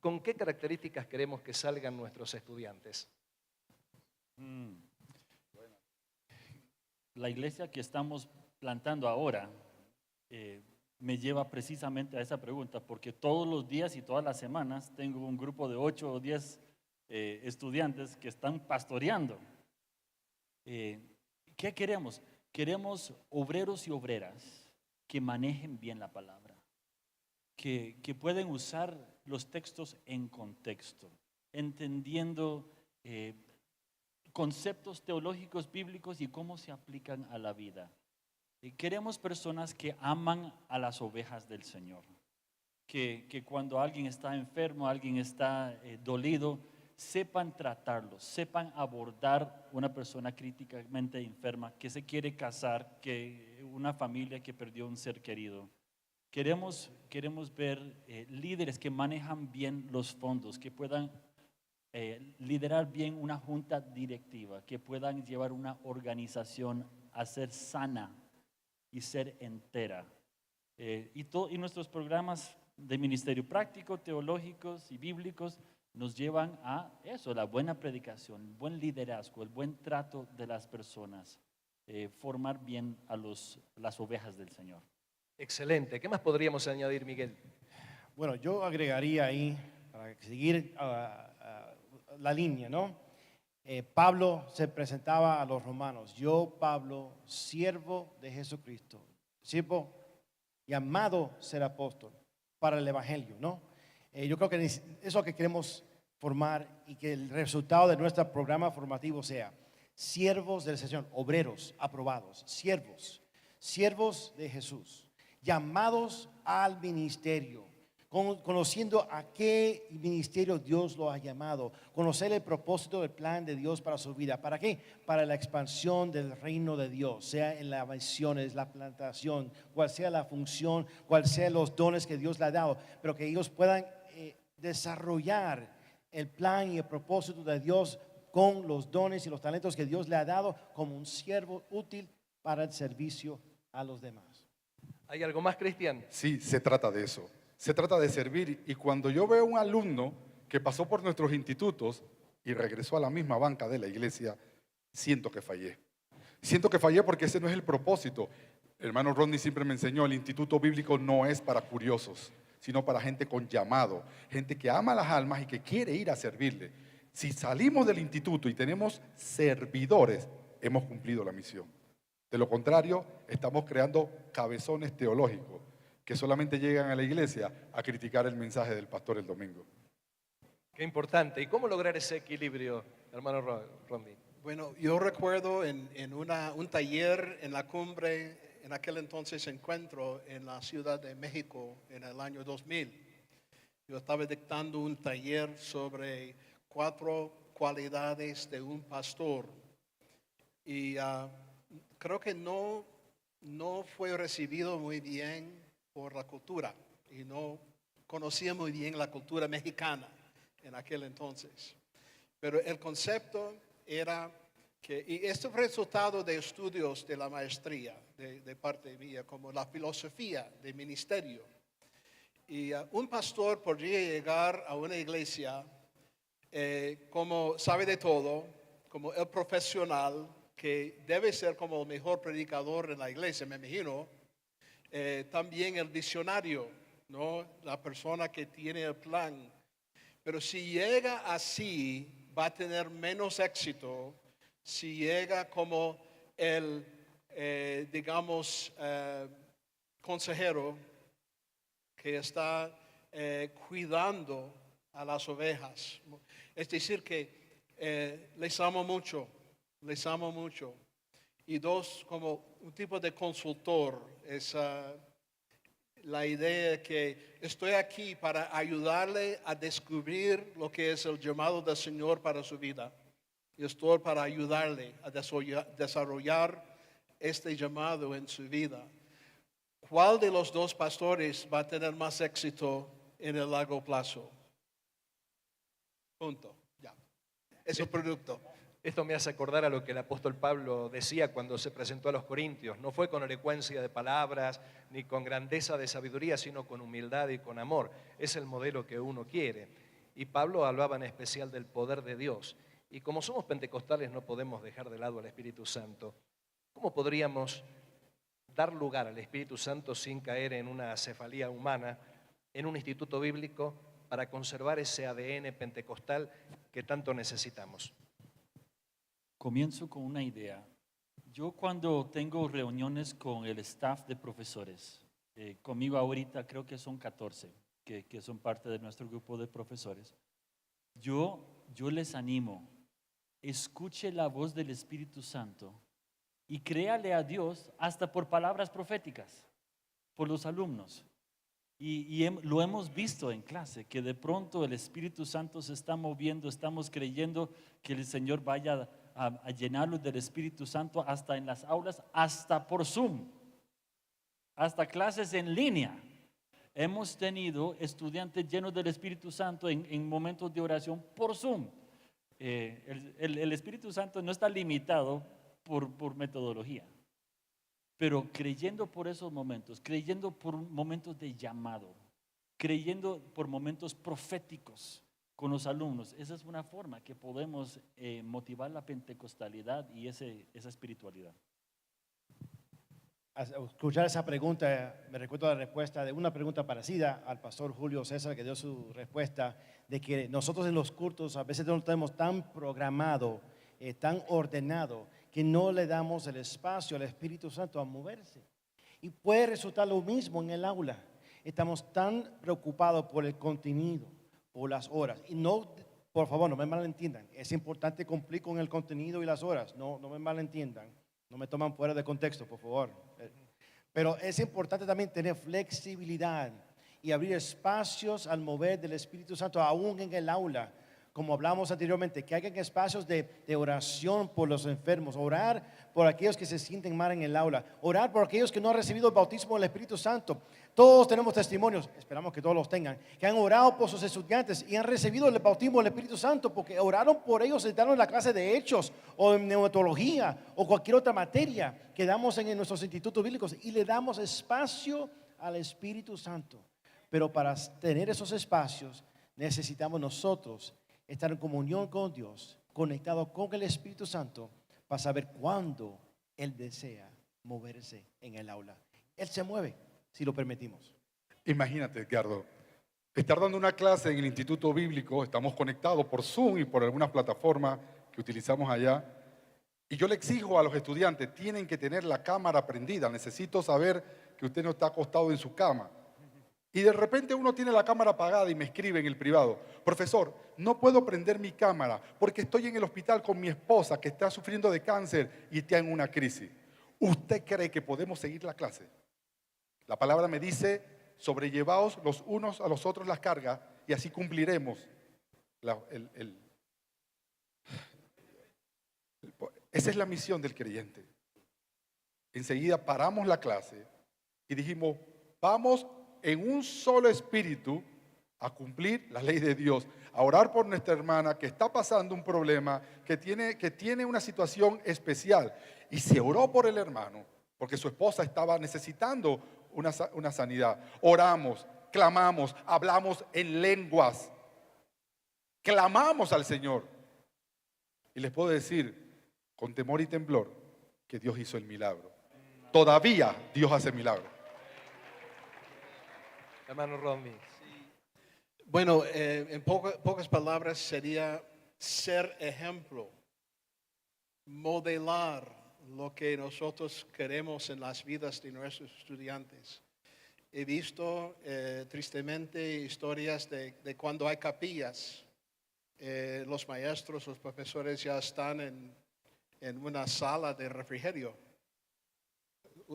¿con qué características queremos que salgan nuestros estudiantes? La iglesia que estamos plantando ahora me lleva precisamente a esa pregunta, porque todos los días y todas las semanas tengo un grupo de 8 o 10 estudiantes que están pastoreando. ¿Qué queremos? Queremos obreros y obreras que manejen bien la palabra, que pueden usar los textos en contexto, entendiendo conceptos teológicos bíblicos y cómo se aplican a la vida. Queremos personas que aman a las ovejas del Señor, que cuando alguien está enfermo, alguien está dolido, sepan tratarlo, sepan abordar una persona críticamente enferma, que se quiere casar, que una familia que perdió un ser querido. Queremos ver líderes que manejan bien los fondos, que puedan liderar bien una junta directiva, que puedan llevar una organización a ser sana y ser entera. Y nuestros programas de ministerio práctico, teológicos y bíblicos nos llevan a eso, la buena predicación, el buen liderazgo, el buen trato de las personas, formar bien a las ovejas del Señor. Excelente. ¿Qué más podríamos añadir, Miguel? Bueno, yo agregaría ahí, para seguir la línea, ¿no? Pablo se presentaba a los romanos: yo, Pablo, siervo de Jesucristo, siervo llamado ser apóstol para el evangelio, ¿no? Yo creo que eso es lo que queremos formar, y que el resultado de nuestro programa formativo sea siervos del Señor, obreros aprobados, siervos de Jesús, llamados al ministerio, conociendo a qué ministerio Dios lo ha llamado, conocer el propósito del plan de Dios para su vida. ¿Para qué? Para la expansión del reino de Dios, sea en las misiones, la plantación, cual sea la función, cual sean los dones que Dios le ha dado, pero que ellos puedan desarrollar el plan y el propósito de Dios con los dones y los talentos que Dios le ha dado, como un siervo útil para el servicio a los demás. ¿Hay algo más, Cristian? Sí, se trata de eso. Se trata de servir. Y cuando yo veo un alumno que pasó por nuestros institutos y regresó a la misma banca de la iglesia, siento que fallé. Siento que fallé porque ese no es el propósito. El hermano Rodney siempre me enseñó, el instituto bíblico no es para curiosos, sino para gente con llamado, gente que ama las almas y que quiere ir a servirle. Si salimos del instituto y tenemos servidores, hemos cumplido la misión. De lo contrario, estamos creando cabezones teológicos que solamente llegan a la iglesia a criticar el mensaje del pastor el domingo. Qué importante. ¿Y cómo lograr ese equilibrio, hermano Rodney? Bueno, yo recuerdo en un taller en la cumbre, en aquel entonces encuentro en la Ciudad de México en el año 2000. Yo estaba dictando un taller sobre 4 cualidades de un pastor. Y creo que no fue recibido muy bien por la cultura, y no conocía muy bien la cultura mexicana en aquel entonces. Pero el concepto era que, y esto fue resultado de estudios de la maestría de parte mía, como la filosofía de ministerio. Y un pastor podría llegar a una iglesia como sabe de todo, como el profesional, que debe ser como el mejor predicador en la iglesia, me imagino. También el visionario, ¿no? La persona que tiene el plan. Pero si llega así, va a tener menos éxito. Si llega como el, consejero que está cuidando a las ovejas. Es decir, que les amo mucho. Y 2, como un tipo de consultor, es la idea que estoy aquí para ayudarle a descubrir lo que es el llamado del Señor para su vida. Y estoy para ayudarle a desarrollar este llamado en su vida. ¿Cuál de los 2 pastores va a tener más éxito en el largo plazo? Punto. Ya. Es el producto. Esto me hace acordar a lo que el apóstol Pablo decía cuando se presentó a los Corintios. No fue con elocuencia de palabras, ni con grandeza de sabiduría, sino con humildad y con amor. Es el modelo que uno quiere. Y Pablo hablaba en especial del poder de Dios. Y como somos pentecostales no podemos dejar de lado al Espíritu Santo. ¿Cómo podríamos dar lugar al Espíritu Santo sin caer en una acefalía humana, en un instituto bíblico, para conservar ese ADN pentecostal que tanto necesitamos? Comienzo con una idea. Yo cuando tengo reuniones con el staff de profesores, conmigo ahorita creo que son 14 que son parte de nuestro grupo de profesores, yo les animo, escuche la voz del Espíritu Santo y créale a Dios hasta por palabras proféticas, por los alumnos. Y lo hemos visto en clase, que de pronto el Espíritu Santo se está moviendo, estamos creyendo que el Señor vaya a llenarlos del Espíritu Santo hasta en las aulas, hasta por Zoom, hasta clases en línea. Hemos tenido estudiantes llenos del Espíritu Santo en momentos de oración por Zoom. El Espíritu Santo no está limitado por metodología, pero creyendo por esos momentos, creyendo por momentos de llamado, creyendo por momentos proféticos con los alumnos, esa es una forma que podemos motivar la pentecostalidad y esa espiritualidad. Al escuchar esa pregunta, me recuerdo la respuesta de una pregunta parecida al pastor Julio César, que dio su respuesta de que nosotros en los cultos a veces no tenemos tan programado, tan ordenado, que no le damos el espacio al Espíritu Santo a moverse. Y puede resultar lo mismo en el aula. Estamos tan preocupados por el contenido, por las horas. Y no, por favor, no me malentiendan. Es importante cumplir con el contenido y las horas. No me malentiendan. No me toman fuera de contexto, por favor. Pero es importante también tener flexibilidad y abrir espacios al mover del Espíritu Santo, aún en el aula. Como hablamos anteriormente, que haya espacios de oración por los enfermos, orar por aquellos que se sienten mal en el aula, orar por aquellos que no han recibido el bautismo del Espíritu Santo. Todos tenemos testimonios, esperamos que todos los tengan, que han orado por sus estudiantes y han recibido el bautismo del Espíritu Santo porque oraron por ellos, sentaron en la clase de hechos o en neonatología o cualquier otra materia que damos en nuestros institutos bíblicos, y le damos espacio al Espíritu Santo. Pero para tener esos espacios necesitamos nosotros estar en comunión con Dios, conectado con el Espíritu Santo, para saber cuándo Él desea moverse en el aula. Él se mueve si lo permitimos. Imagínate, Edgardo, estar dando una clase en el Instituto Bíblico, estamos conectados por Zoom y por algunas plataformas que utilizamos allá, y yo le exijo a los estudiantes, tienen que tener la cámara prendida, necesito saber que usted no está acostado en su cama. Y de repente uno tiene la cámara apagada y me escribe en el privado: profesor, no puedo prender mi cámara porque estoy en el hospital con mi esposa que está sufriendo de cáncer y está en una crisis. ¿Usted cree que podemos seguir la clase? La palabra me dice: sobrellevaos los unos a los otros las cargas y así cumpliremos. Esa es la misión del creyente. Enseguida paramos la clase y dijimos: vamos en un solo espíritu a cumplir la ley de Dios, a orar por nuestra hermana que está pasando un problema, que tiene una situación especial. Y se oró por el hermano porque su esposa estaba necesitando una sanidad. Oramos, clamamos, hablamos en lenguas, clamamos al Señor. Y les puedo decir con temor y temblor que Dios hizo el milagro. Todavía Dios hace milagros. Hermano Romy. Bueno, en pocas palabras sería ser ejemplo, modelar lo que nosotros queremos en las vidas de nuestros estudiantes. He visto tristemente historias de cuando hay capillas, los maestros, los profesores ya están en una sala de refrigerio.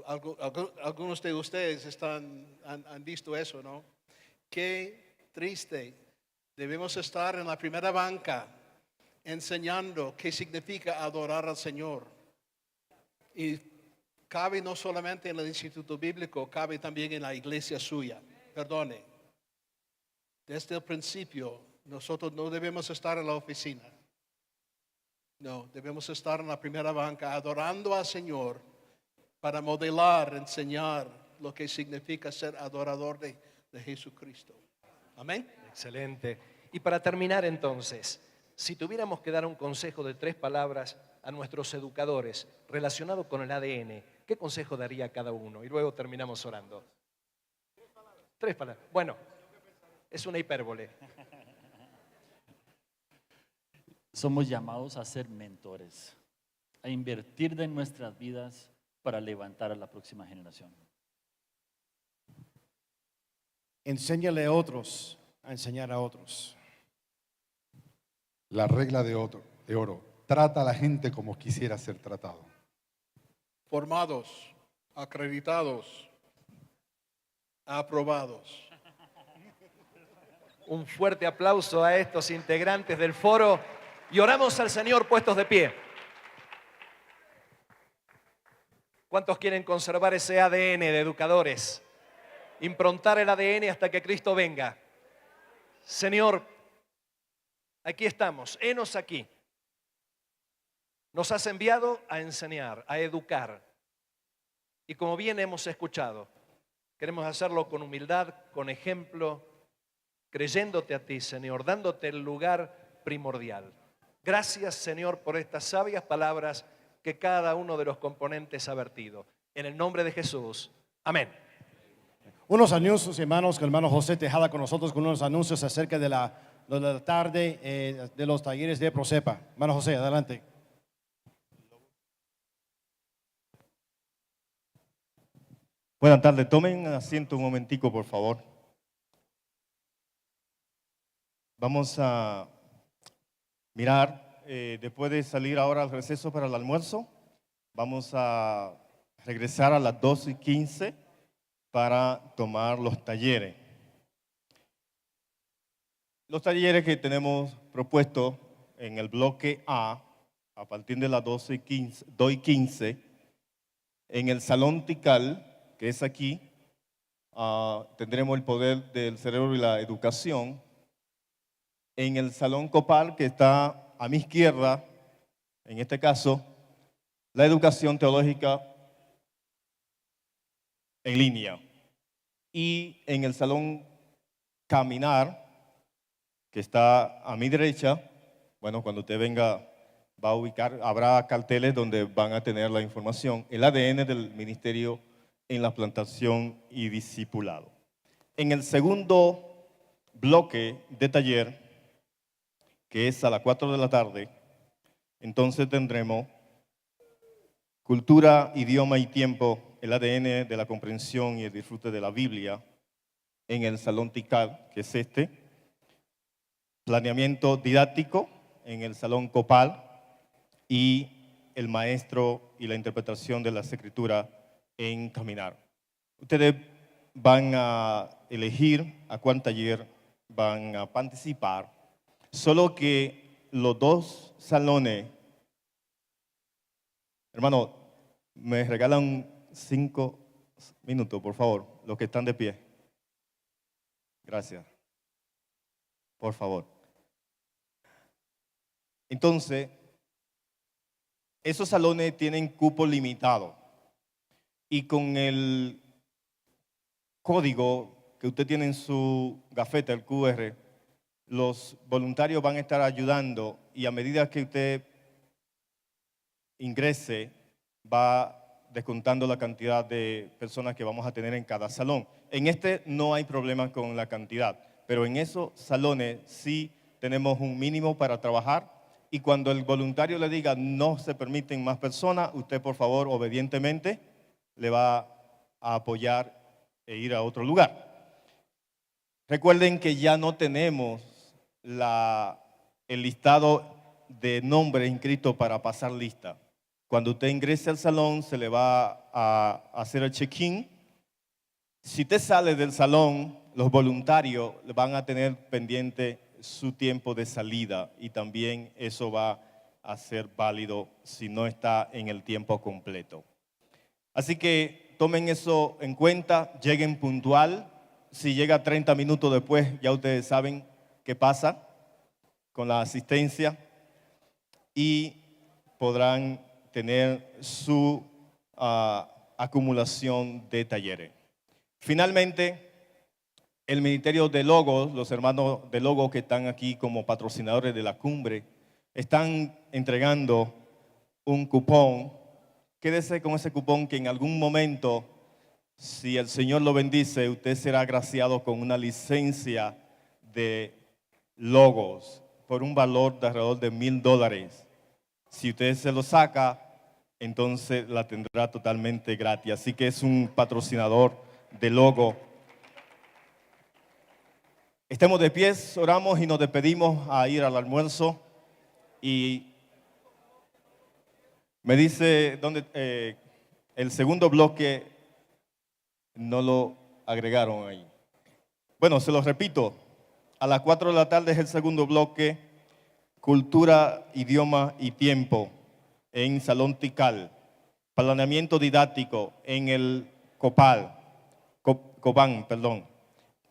Algunos de ustedes han visto eso, ¿no? Qué triste. Debemos estar en la primera banca enseñando qué significa adorar al Señor. Y cabe no solamente en el instituto bíblico, cabe también en la iglesia suya. Perdone. Desde el principio, nosotros no debemos estar en la oficina. No, debemos estar en la primera banca adorando al Señor, para modelar, enseñar lo que significa ser adorador de Jesucristo. Amén. Excelente. Y para terminar entonces, si tuviéramos que dar un consejo de 3 palabras a nuestros educadores relacionado con el ADN, ¿qué consejo daría a cada uno? Y luego terminamos orando. 3 palabras. Bueno, es una hipérbole. Somos llamados a ser mentores, a invertir de nuestras vidas para levantar a la próxima generación. Enséñale a otros a enseñar a otros. La regla de oro. Trata a la gente como quisiera ser tratado. Formados, acreditados, aprobados. Un fuerte aplauso a estos integrantes del foro y oramos al Señor puestos de pie. ¿Cuántos quieren conservar ese ADN de educadores? Improntar el ADN hasta que Cristo venga. Señor, Aquí estamos, henos aquí. Nos has enviado a enseñar, a educar. Y como bien hemos escuchado, queremos hacerlo con humildad, con ejemplo, creyéndote a ti, Señor, dándote el lugar primordial. Gracias, Señor, por estas sabias palabras que cada uno de los componentes ha vertido. En el nombre de Jesús. Amén. Unos anuncios, hermanos, que el hermano José Tejada con nosotros con unos anuncios acerca de la tarde de los talleres de Procepa. Hermano José, adelante. Buenas tardes, tomen asiento un momentico, por favor. Vamos a mirar, después de salir ahora al receso para el almuerzo, vamos a regresar a las 12:15 para tomar los talleres. Los talleres que tenemos propuestos en el bloque A partir de las 12:15, en el Salón Tikal, que es aquí, tendremos el poder del cerebro y la educación. En el Salón Copal, que está a mi izquierda, en este caso, la educación teológica en línea. Y en el Salón Caminar, que está a mi derecha, bueno, cuando usted venga, va a ubicar, habrá carteles donde van a tener la información, el ADN del ministerio en la plantación y discipulado. En el segundo bloque de taller, que es a las 4 de la tarde, entonces tendremos cultura, idioma y tiempo, el ADN de la comprensión y el disfrute de la Biblia, en el Salón Tikal, que es este, planeamiento didáctico en el Salón Copal y el maestro y la interpretación de las Escrituras en Caminar. Ustedes van a elegir a cuál taller van a participar, solo que los dos salones, hermano, me regalan 5 minutos, por favor, los que están de pie. Gracias. Por favor. Entonces, esos salones tienen cupo limitado. Y con el código que usted tiene en su gafeta, el QR, los voluntarios van a estar ayudando y a medida que usted ingrese, va descontando la cantidad de personas que vamos a tener en cada salón. En este no hay problema con la cantidad, pero en esos salones sí tenemos un mínimo para trabajar y cuando el voluntario le diga no se permiten más personas, usted por favor obedientemente le va a apoyar e ir a otro lugar. Recuerden que ya no tenemos el listado de nombres inscritos para pasar lista. Cuando usted ingrese al salón, se le va a hacer el check-in. Si usted sale del salón, los voluntarios van a tener pendiente su tiempo de salida y también eso va a ser válido si no está en el tiempo completo. Así que tomen eso en cuenta, lleguen puntual. Si llega 30 minutos después, ya ustedes saben qué pasa con la asistencia y podrán tener su acumulación de talleres. Finalmente, el Ministerio de Logos, los hermanos de Logos que están aquí como patrocinadores de la cumbre, están entregando un cupón. Quédese con ese cupón que en algún momento, si el Señor lo bendice, usted será agraciado con una licencia de Logos por un valor de alrededor de $1,000. Si usted se lo saca, entonces la tendrá totalmente gratis. Así que es un patrocinador de Logo. Estemos de pies, oramos y nos despedimos a ir al almuerzo. Y me dice dónde el segundo bloque no lo agregaron ahí. Bueno, se los repito. A las 4 de la tarde es el segundo bloque, cultura, idioma y tiempo en Salón Tikal. Planeamiento didáctico en el Copán.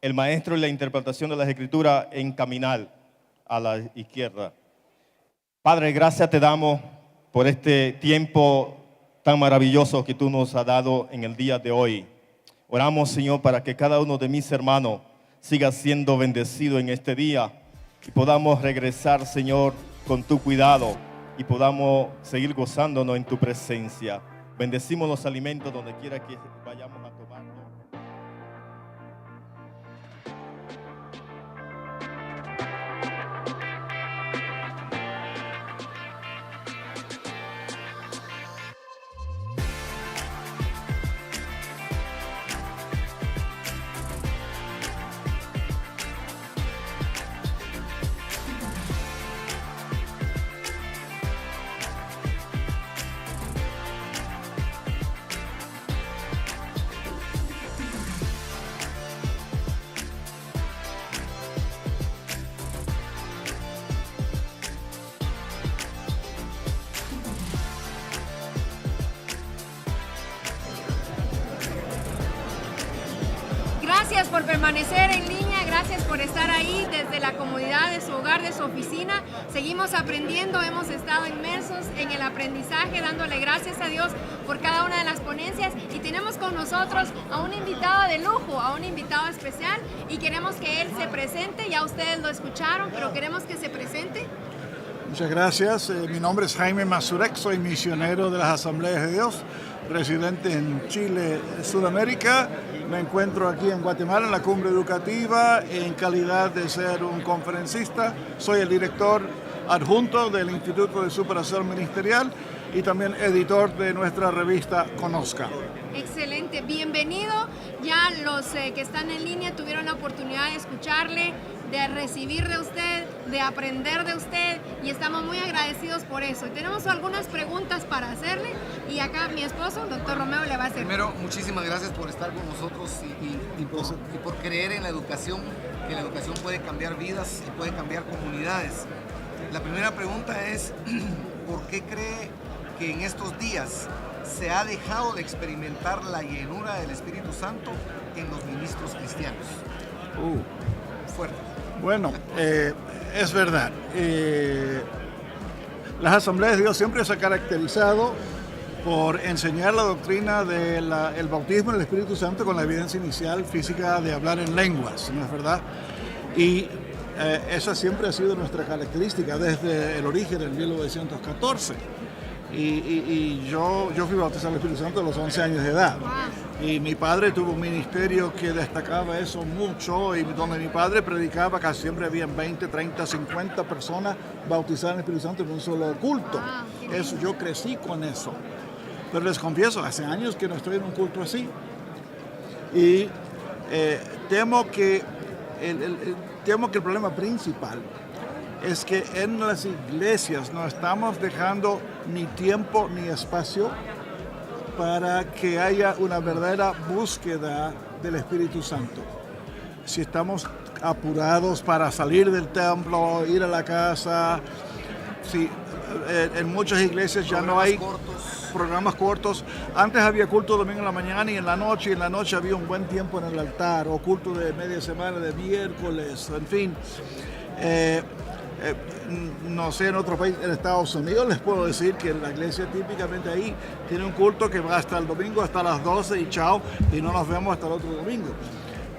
El maestro y la interpretación de las Escrituras en Caminar. a la izquierda. Padre, gracias te damos por este tiempo tan maravilloso que tú nos has dado en el día de hoy. Oramos, Señor, para que cada uno de mis hermanos siga siendo bendecido en este día y podamos regresar, Señor, con tu cuidado y podamos seguir gozándonos en tu presencia. Bendecimos los alimentos donde quiera que vayamos a tomarlos. Gracias por permanecer en línea, gracias por estar ahí desde la comodidad de su hogar, de su oficina. Seguimos aprendiendo, hemos estado inmersos en el aprendizaje, dándole gracias a Dios por cada una de las ponencias. Y tenemos con nosotros a un invitado de lujo, a un invitado especial, y queremos que él se presente. Ya ustedes lo escucharon, pero queremos que se presente. Muchas gracias. Mi nombre es Jaime Mazurek, soy misionero de las Asambleas de Dios, residente en Chile, Sudamérica. Me encuentro aquí en Guatemala en la Cumbre Educativa en calidad de ser un conferencista. Soy el director adjunto del Instituto de Superación Ministerial y también editor de nuestra revista Conozca. Excelente, bienvenido. Ya los que están en línea tuvieron la oportunidad de escucharle, de recibir de usted, de aprender de usted, y estamos muy agradecidos por eso. Y tenemos algunas preguntas para hacerle, y acá mi esposo, el doctor Romeo, le va a hacer. Primero, muchísimas gracias por estar con nosotros y por creer en la educación, que la educación puede cambiar vidas y puede cambiar comunidades. La primera pregunta es, ¿por qué cree que en estos días se ha dejado de experimentar la llenura del Espíritu Santo en los ministros cristianos? Fuerte. Bueno, es verdad. Las Asambleas de Dios siempre se ha caracterizado por enseñar la doctrina del bautismo en el Espíritu Santo con la evidencia inicial física de hablar en lenguas, ¿no es verdad? Y esa siempre ha sido nuestra característica desde el origen del 1914. Y yo fui bautizado en el Espíritu Santo a los 11 años de edad. Y mi padre tuvo un ministerio que destacaba eso mucho, y donde mi padre predicaba, casi siempre habían 20, 30, 50 personas bautizadas en el Espíritu Santo en un solo culto. Eso, yo crecí con eso. Pero les confieso, hace años que no estoy en un culto así. Y temo que el problema principal es que en las iglesias no estamos dejando ni tiempo ni espacio para que haya una verdadera búsqueda del Espíritu Santo. Si estamos apurados para salir del templo, ir a la casa, si en muchas iglesias ya no hay programas cortos. Antes había culto domingo en la mañana y en la noche había un buen tiempo en el altar, o culto de media semana, de miércoles, en fin. No sé, en otro país, en Estados Unidos, les puedo decir que la iglesia típicamente ahí tiene un culto que va hasta el domingo, hasta las 12 y chao, y no nos vemos hasta el otro domingo.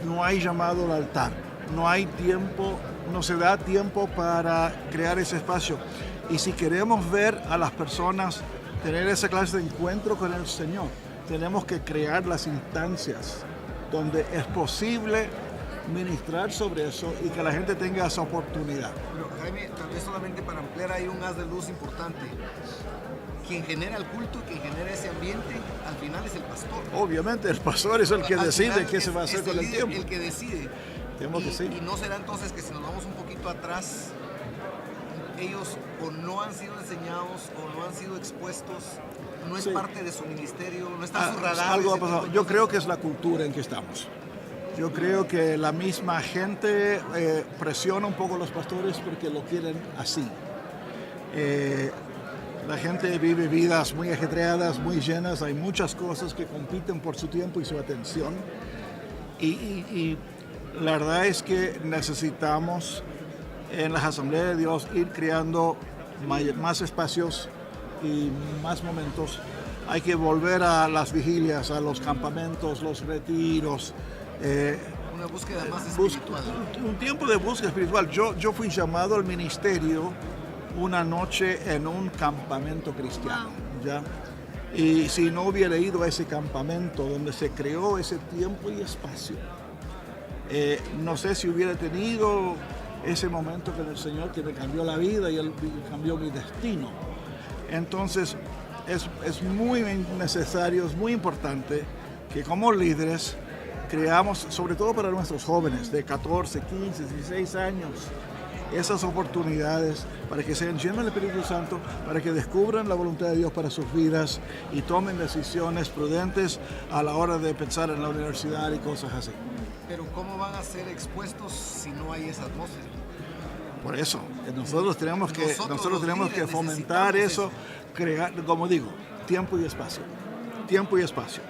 No hay llamado al altar, no hay tiempo, no se da tiempo para crear ese espacio. Y si queremos ver a las personas tener esa clase de encuentro con el Señor, tenemos que crear las instancias donde es posible ministrar sobre eso y que la gente tenga esa oportunidad. Pero Jaime, tal vez solamente para ampliar ahí un haz de luz importante. Quien genera el culto, quien genera ese ambiente, al final es el pastor. Obviamente el pastor es el que decide qué se va a hacer con el tiempo. El que decide. Y no será entonces que si nos vamos un poquito atrás, ellos o no han sido enseñados o no han sido expuestos, no es parte de su ministerio, no está en su radar. Algo ha pasado. Yo creo que es la cultura en que estamos. Yo creo que la misma gente presiona un poco a los pastores porque lo quieren así. La gente vive vidas muy ajetreadas, muy llenas, hay muchas cosas que compiten por su tiempo y su atención. Y la verdad es que necesitamos en las asambleas de Dios, ir creando más espacios y más momentos. Hay que volver a las vigilias, a los campamentos, los retiros. Una búsqueda más espiritual. Un tiempo de búsqueda espiritual. Yo fui llamado al ministerio una noche en un campamento cristiano. ¿Ya? Y si no hubiera ido a ese campamento donde se creó ese tiempo y espacio, no sé si hubiera tenido ese momento con el Señor que me cambió la vida y Él cambió mi destino. Entonces es muy necesario, es muy importante que como líderes creamos, sobre todo para nuestros jóvenes de 14, 15, 16 años, esas oportunidades para que sean llenos del Espíritu Santo, para que descubran la voluntad de Dios para sus vidas y tomen decisiones prudentes a la hora de pensar en la universidad y cosas así. Pero ¿cómo van a ser expuestos si no hay esa atmósfera? Por eso, nosotros tenemos que fomentar eso, crear, como digo, tiempo y espacio. Tiempo y espacio.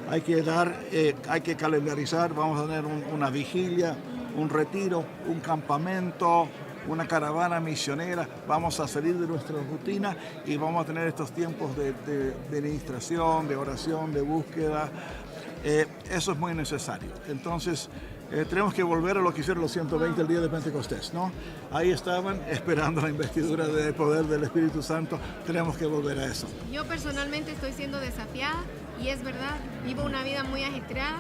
Hay que calendarizar, vamos a tener una vigilia, un retiro, un campamento, una caravana misionera. Vamos a salir de nuestra rutina y vamos a tener estos tiempos de administración, de oración, de búsqueda. Eso es muy necesario. Entonces, tenemos que volver a lo que hicieron los 120 el día de Pentecostés, ¿no? Ahí estaban esperando la investidura del poder del Espíritu Santo. Tenemos que volver a eso. Yo personalmente estoy siendo desafiada y es verdad, vivo una vida muy ajetreada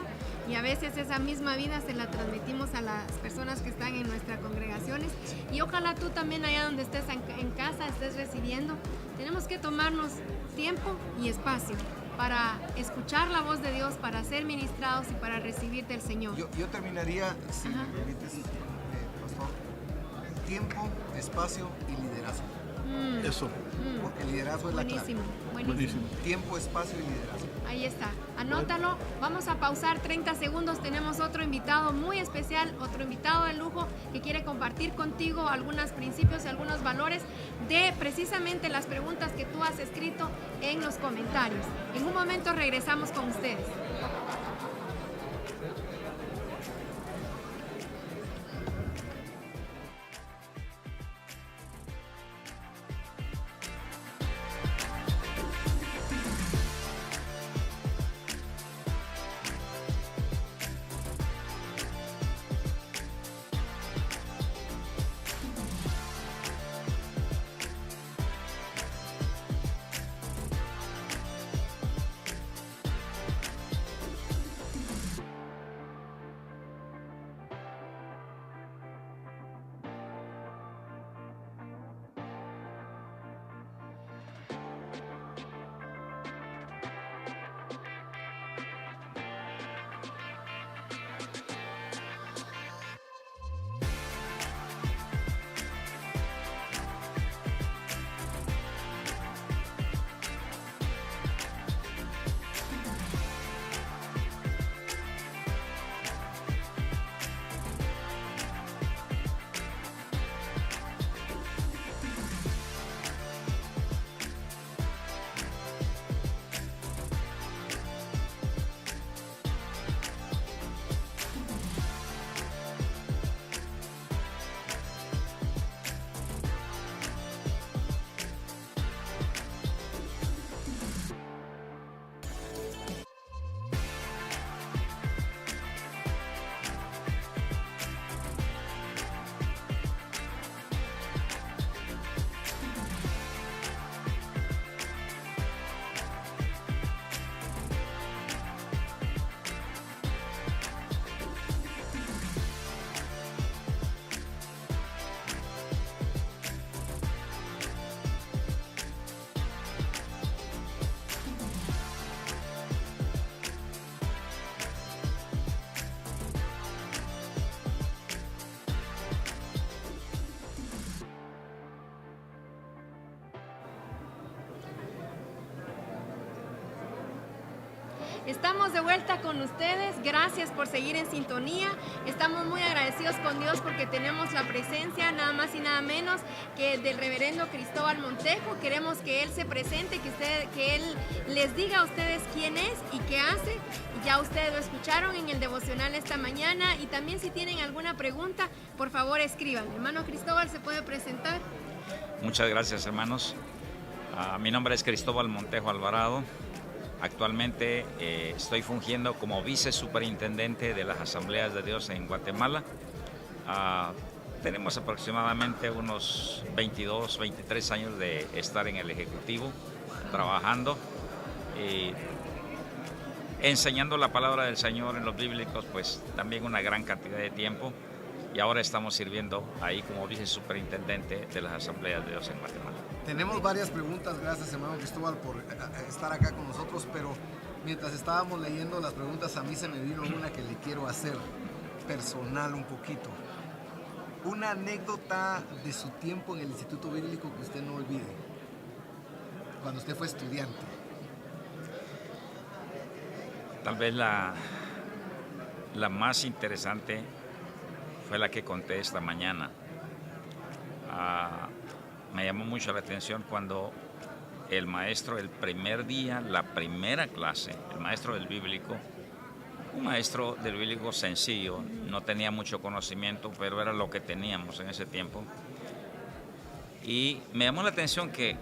y a veces esa misma vida se la transmitimos a las personas que están en nuestras congregaciones y ojalá tú también allá donde estés en casa, estés recibiendo, tenemos que tomarnos tiempo y espacio para escuchar la voz de Dios, para ser ministrados y para recibir del Señor. Yo terminaría, si me permites, pastor, tiempo, espacio y liderazgo. Eso. Porque el liderazgo es la clave. Buenísimo. Tiempo, espacio y liderazgo. Ahí está, anótalo. Vamos a pausar 30 segundos. Tenemos otro invitado muy especial, otro invitado de lujo que quiere compartir contigo algunos principios y algunos valores de precisamente las preguntas que tú has escrito en los comentarios. En un momento regresamos con ustedes. Estamos de vuelta con ustedes. Gracias por seguir en sintonía. Estamos muy agradecidos con Dios porque tenemos la presencia nada más y nada menos que del reverendo Cristóbal Montejo. Queremos que él se presente, que él les diga a ustedes quién es y qué hace. Ya ustedes lo escucharon en el devocional esta mañana, y también si tienen alguna pregunta, por favor escriban. Hermano Cristóbal, ¿se puede presentar? Muchas gracias, hermanos. Mi nombre es Cristóbal Montejo Alvarado. Actualmente estoy fungiendo como vicesuperintendente de las Asambleas de Dios en Guatemala. Tenemos aproximadamente unos 22, 23 años de estar en el Ejecutivo, trabajando, enseñando la palabra del Señor en los bíblicos, pues también una gran cantidad de tiempo. Y ahora estamos sirviendo ahí como vicesuperintendente de las Asambleas de Dios en Guatemala. Tenemos varias preguntas, gracias hermano Cristóbal por estar acá con nosotros, pero mientras estábamos leyendo las preguntas a mí se me vino una que le quiero hacer personal un poquito. Una anécdota de su tiempo en el Instituto Bíblico que usted no olvide, cuando usted fue estudiante. Tal vez la más interesante fue la que conté esta mañana. Me llamó mucho la atención cuando el maestro, el primer día, la primera clase, el maestro del bíblico, un maestro del bíblico sencillo, no tenía mucho conocimiento, pero era lo que teníamos en ese tiempo. Y me llamó la atención que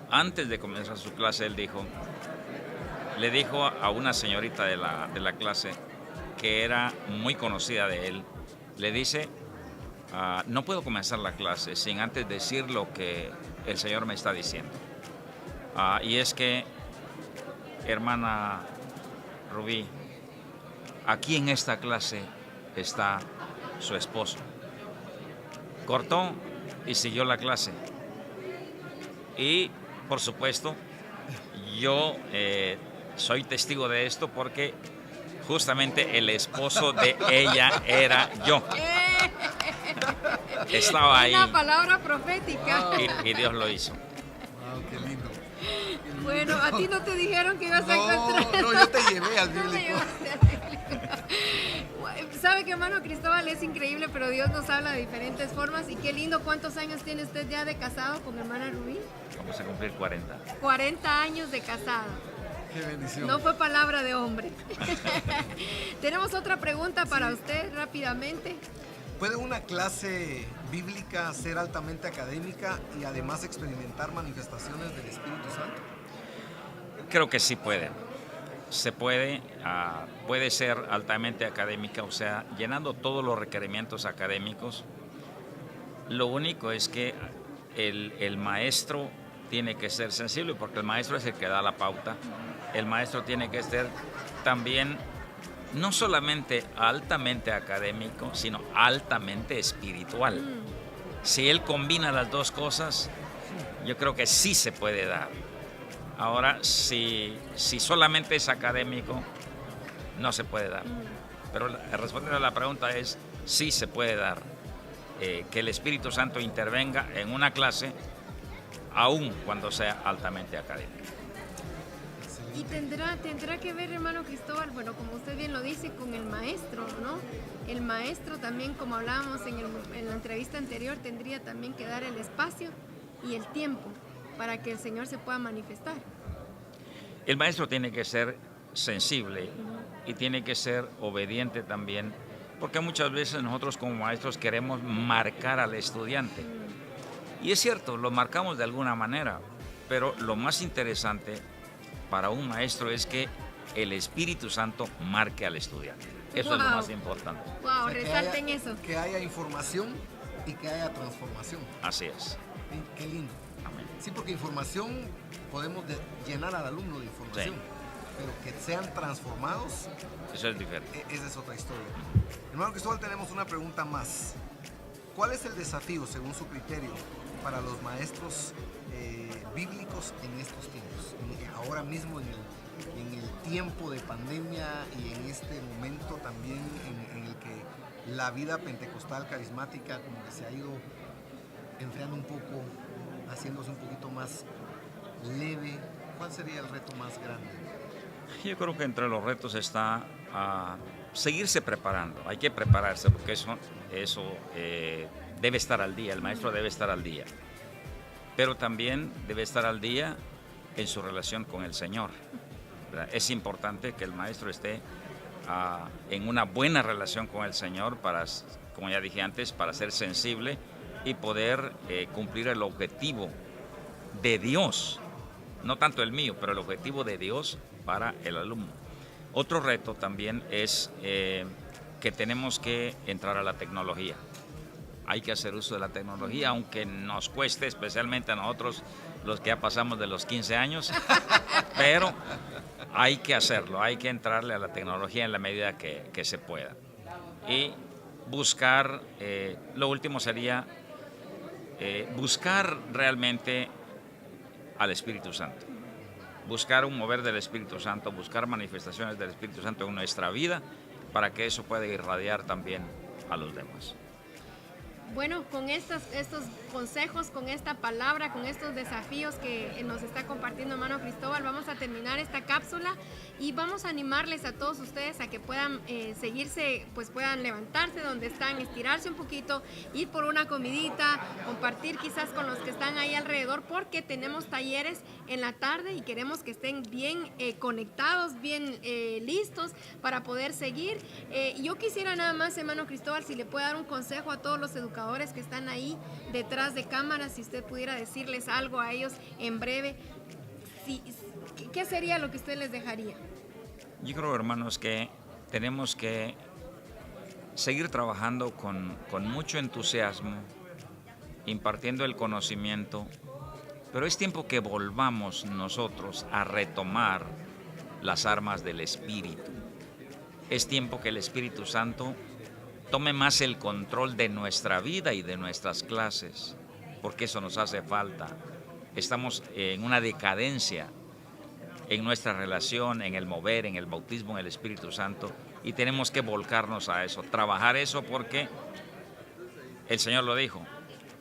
antes de comenzar su clase, él le dijo a una señorita de la clase, que era muy conocida de él, le dice: no puedo comenzar la clase sin antes decir lo que el Señor me está diciendo. Y es que, hermana Rubí, aquí en esta clase está su esposo. Cortó y siguió la clase. Y, por supuesto, yo soy testigo de esto porque justamente el esposo de ella era yo. Estaba ahí. Una palabra profética. Y Dios lo hizo. Wow, qué lindo. Bueno, a ti no te dijeron que ibas a encontrar. No, yo te llevé al bíblico. Sabe que hermano Cristóbal es increíble, pero Dios nos habla de diferentes formas. Y qué lindo. ¿Cuántos años tiene usted ya de casado con hermana Rubí? Vamos a cumplir 40. 40 años de casado. Qué bendición. No fue palabra de hombre. Tenemos otra pregunta para usted rápidamente. ¿Puede una clase bíblica ser altamente académica y además experimentar manifestaciones del Espíritu Santo? Creo que sí puede. Se puede, puede ser altamente académica, o sea, llenando todos los requerimientos académicos. Lo único es que el maestro tiene que ser sensible, porque el maestro es el que da la pauta. El maestro tiene que ser también no solamente altamente académico, sino altamente espiritual. Si él combina las dos cosas, yo creo que sí se puede dar. Ahora, si solamente es académico, no se puede dar. Pero responder a la pregunta es, sí se puede dar. Que el Espíritu Santo intervenga en una clase, aun cuando sea altamente académica. Y tendrá que ver, hermano Cristóbal, bueno, como usted bien lo dice, con el maestro, ¿no? El maestro también, como hablábamos en la entrevista anterior, tendría también que dar el espacio y el tiempo para que el Señor se pueda manifestar. El maestro tiene que ser sensible y tiene que ser obediente también, porque muchas veces nosotros como maestros queremos marcar al estudiante. Y es cierto, lo marcamos de alguna manera, pero lo más interesante para un maestro es que el Espíritu Santo marque al estudiante. Eso es lo más importante. Wow, O sea, resalten eso. Que haya información y que haya transformación. Así es. Sí, qué lindo. Amén. Sí, porque información podemos llenar al alumno de información, Sí. pero que sean transformados, Eso es diferente. esa es otra historia. Hermano Cristóbal, tenemos una pregunta más. ¿Cuál es el desafío, según su criterio, para los maestros bíblicos en estos tiempos? Ahora mismo en el tiempo de pandemia y en este momento también en el que la vida pentecostal carismática como que se ha ido enfriando un poco, haciéndose un poquito más leve. ¿Cuál sería el reto más grande? Yo creo que entre los retos está seguirse preparando. Hay que prepararse porque eso debe estar al día, el maestro debe estar al día. Pero también debe estar al día en su relación con el Señor, ¿verdad? Es importante que el maestro esté en una buena relación con el Señor para, como ya dije antes, para ser sensible y poder cumplir el objetivo de Dios, no tanto el mío, pero el objetivo de Dios para el alumno. Otro reto también es que tenemos que entrar a la tecnología. Hay que hacer uso de la tecnología, aunque nos cueste, especialmente a nosotros, los que ya pasamos de los 15 años, pero hay que hacerlo, hay que entrarle a la tecnología en la medida que se pueda. Y buscar, lo último sería buscar realmente al Espíritu Santo. Buscar un mover del Espíritu Santo, buscar manifestaciones del Espíritu Santo en nuestra vida para que eso pueda irradiar también a los demás. Bueno, con estos consejos, con esta palabra, con estos desafíos que nos está compartiendo hermano Cristóbal, vamos a terminar esta cápsula y vamos a animarles a todos ustedes a que puedan seguirse, pues puedan levantarse donde están, estirarse un poquito, ir por una comidita, compartir quizás con los que están ahí alrededor, porque tenemos talleres en la tarde y queremos que estén bien conectados, bien listos para poder seguir. Yo quisiera nada más, hermano Cristóbal, si le puede dar un consejo a todos los educadores que están ahí detrás de cámaras, si usted pudiera decirles algo a ellos en breve, ¿qué sería lo que usted les dejaría? Yo creo, hermanos, que tenemos que seguir trabajando con mucho entusiasmo, impartiendo el conocimiento, pero es tiempo que volvamos nosotros a retomar las armas del Espíritu. Es tiempo que el Espíritu Santo tome más el control de nuestra vida y de nuestras clases, porque eso nos hace falta. Estamos en una decadencia en nuestra relación, en el mover, en el bautismo, en el Espíritu Santo, y tenemos que volcarnos a eso, trabajar eso, porque el Señor lo dijo,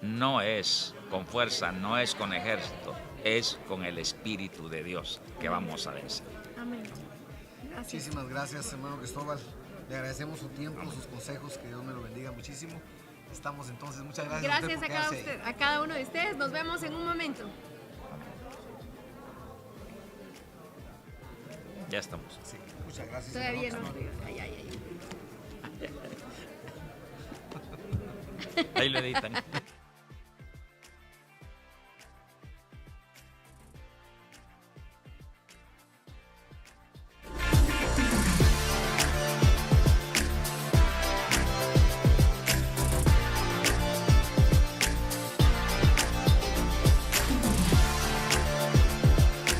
no es con fuerza, no es con ejército, es con el Espíritu de Dios que vamos a vencer. Amén. Gracias. Muchísimas gracias, hermano Cristóbal. Le agradecemos su tiempo, sus consejos, que Dios me lo bendiga muchísimo. Estamos entonces, muchas gracias. Gracias a cada uno de ustedes. Nos vemos en un momento. Ya estamos. Sí, muchas gracias. Todavía no. Ahí lo editan.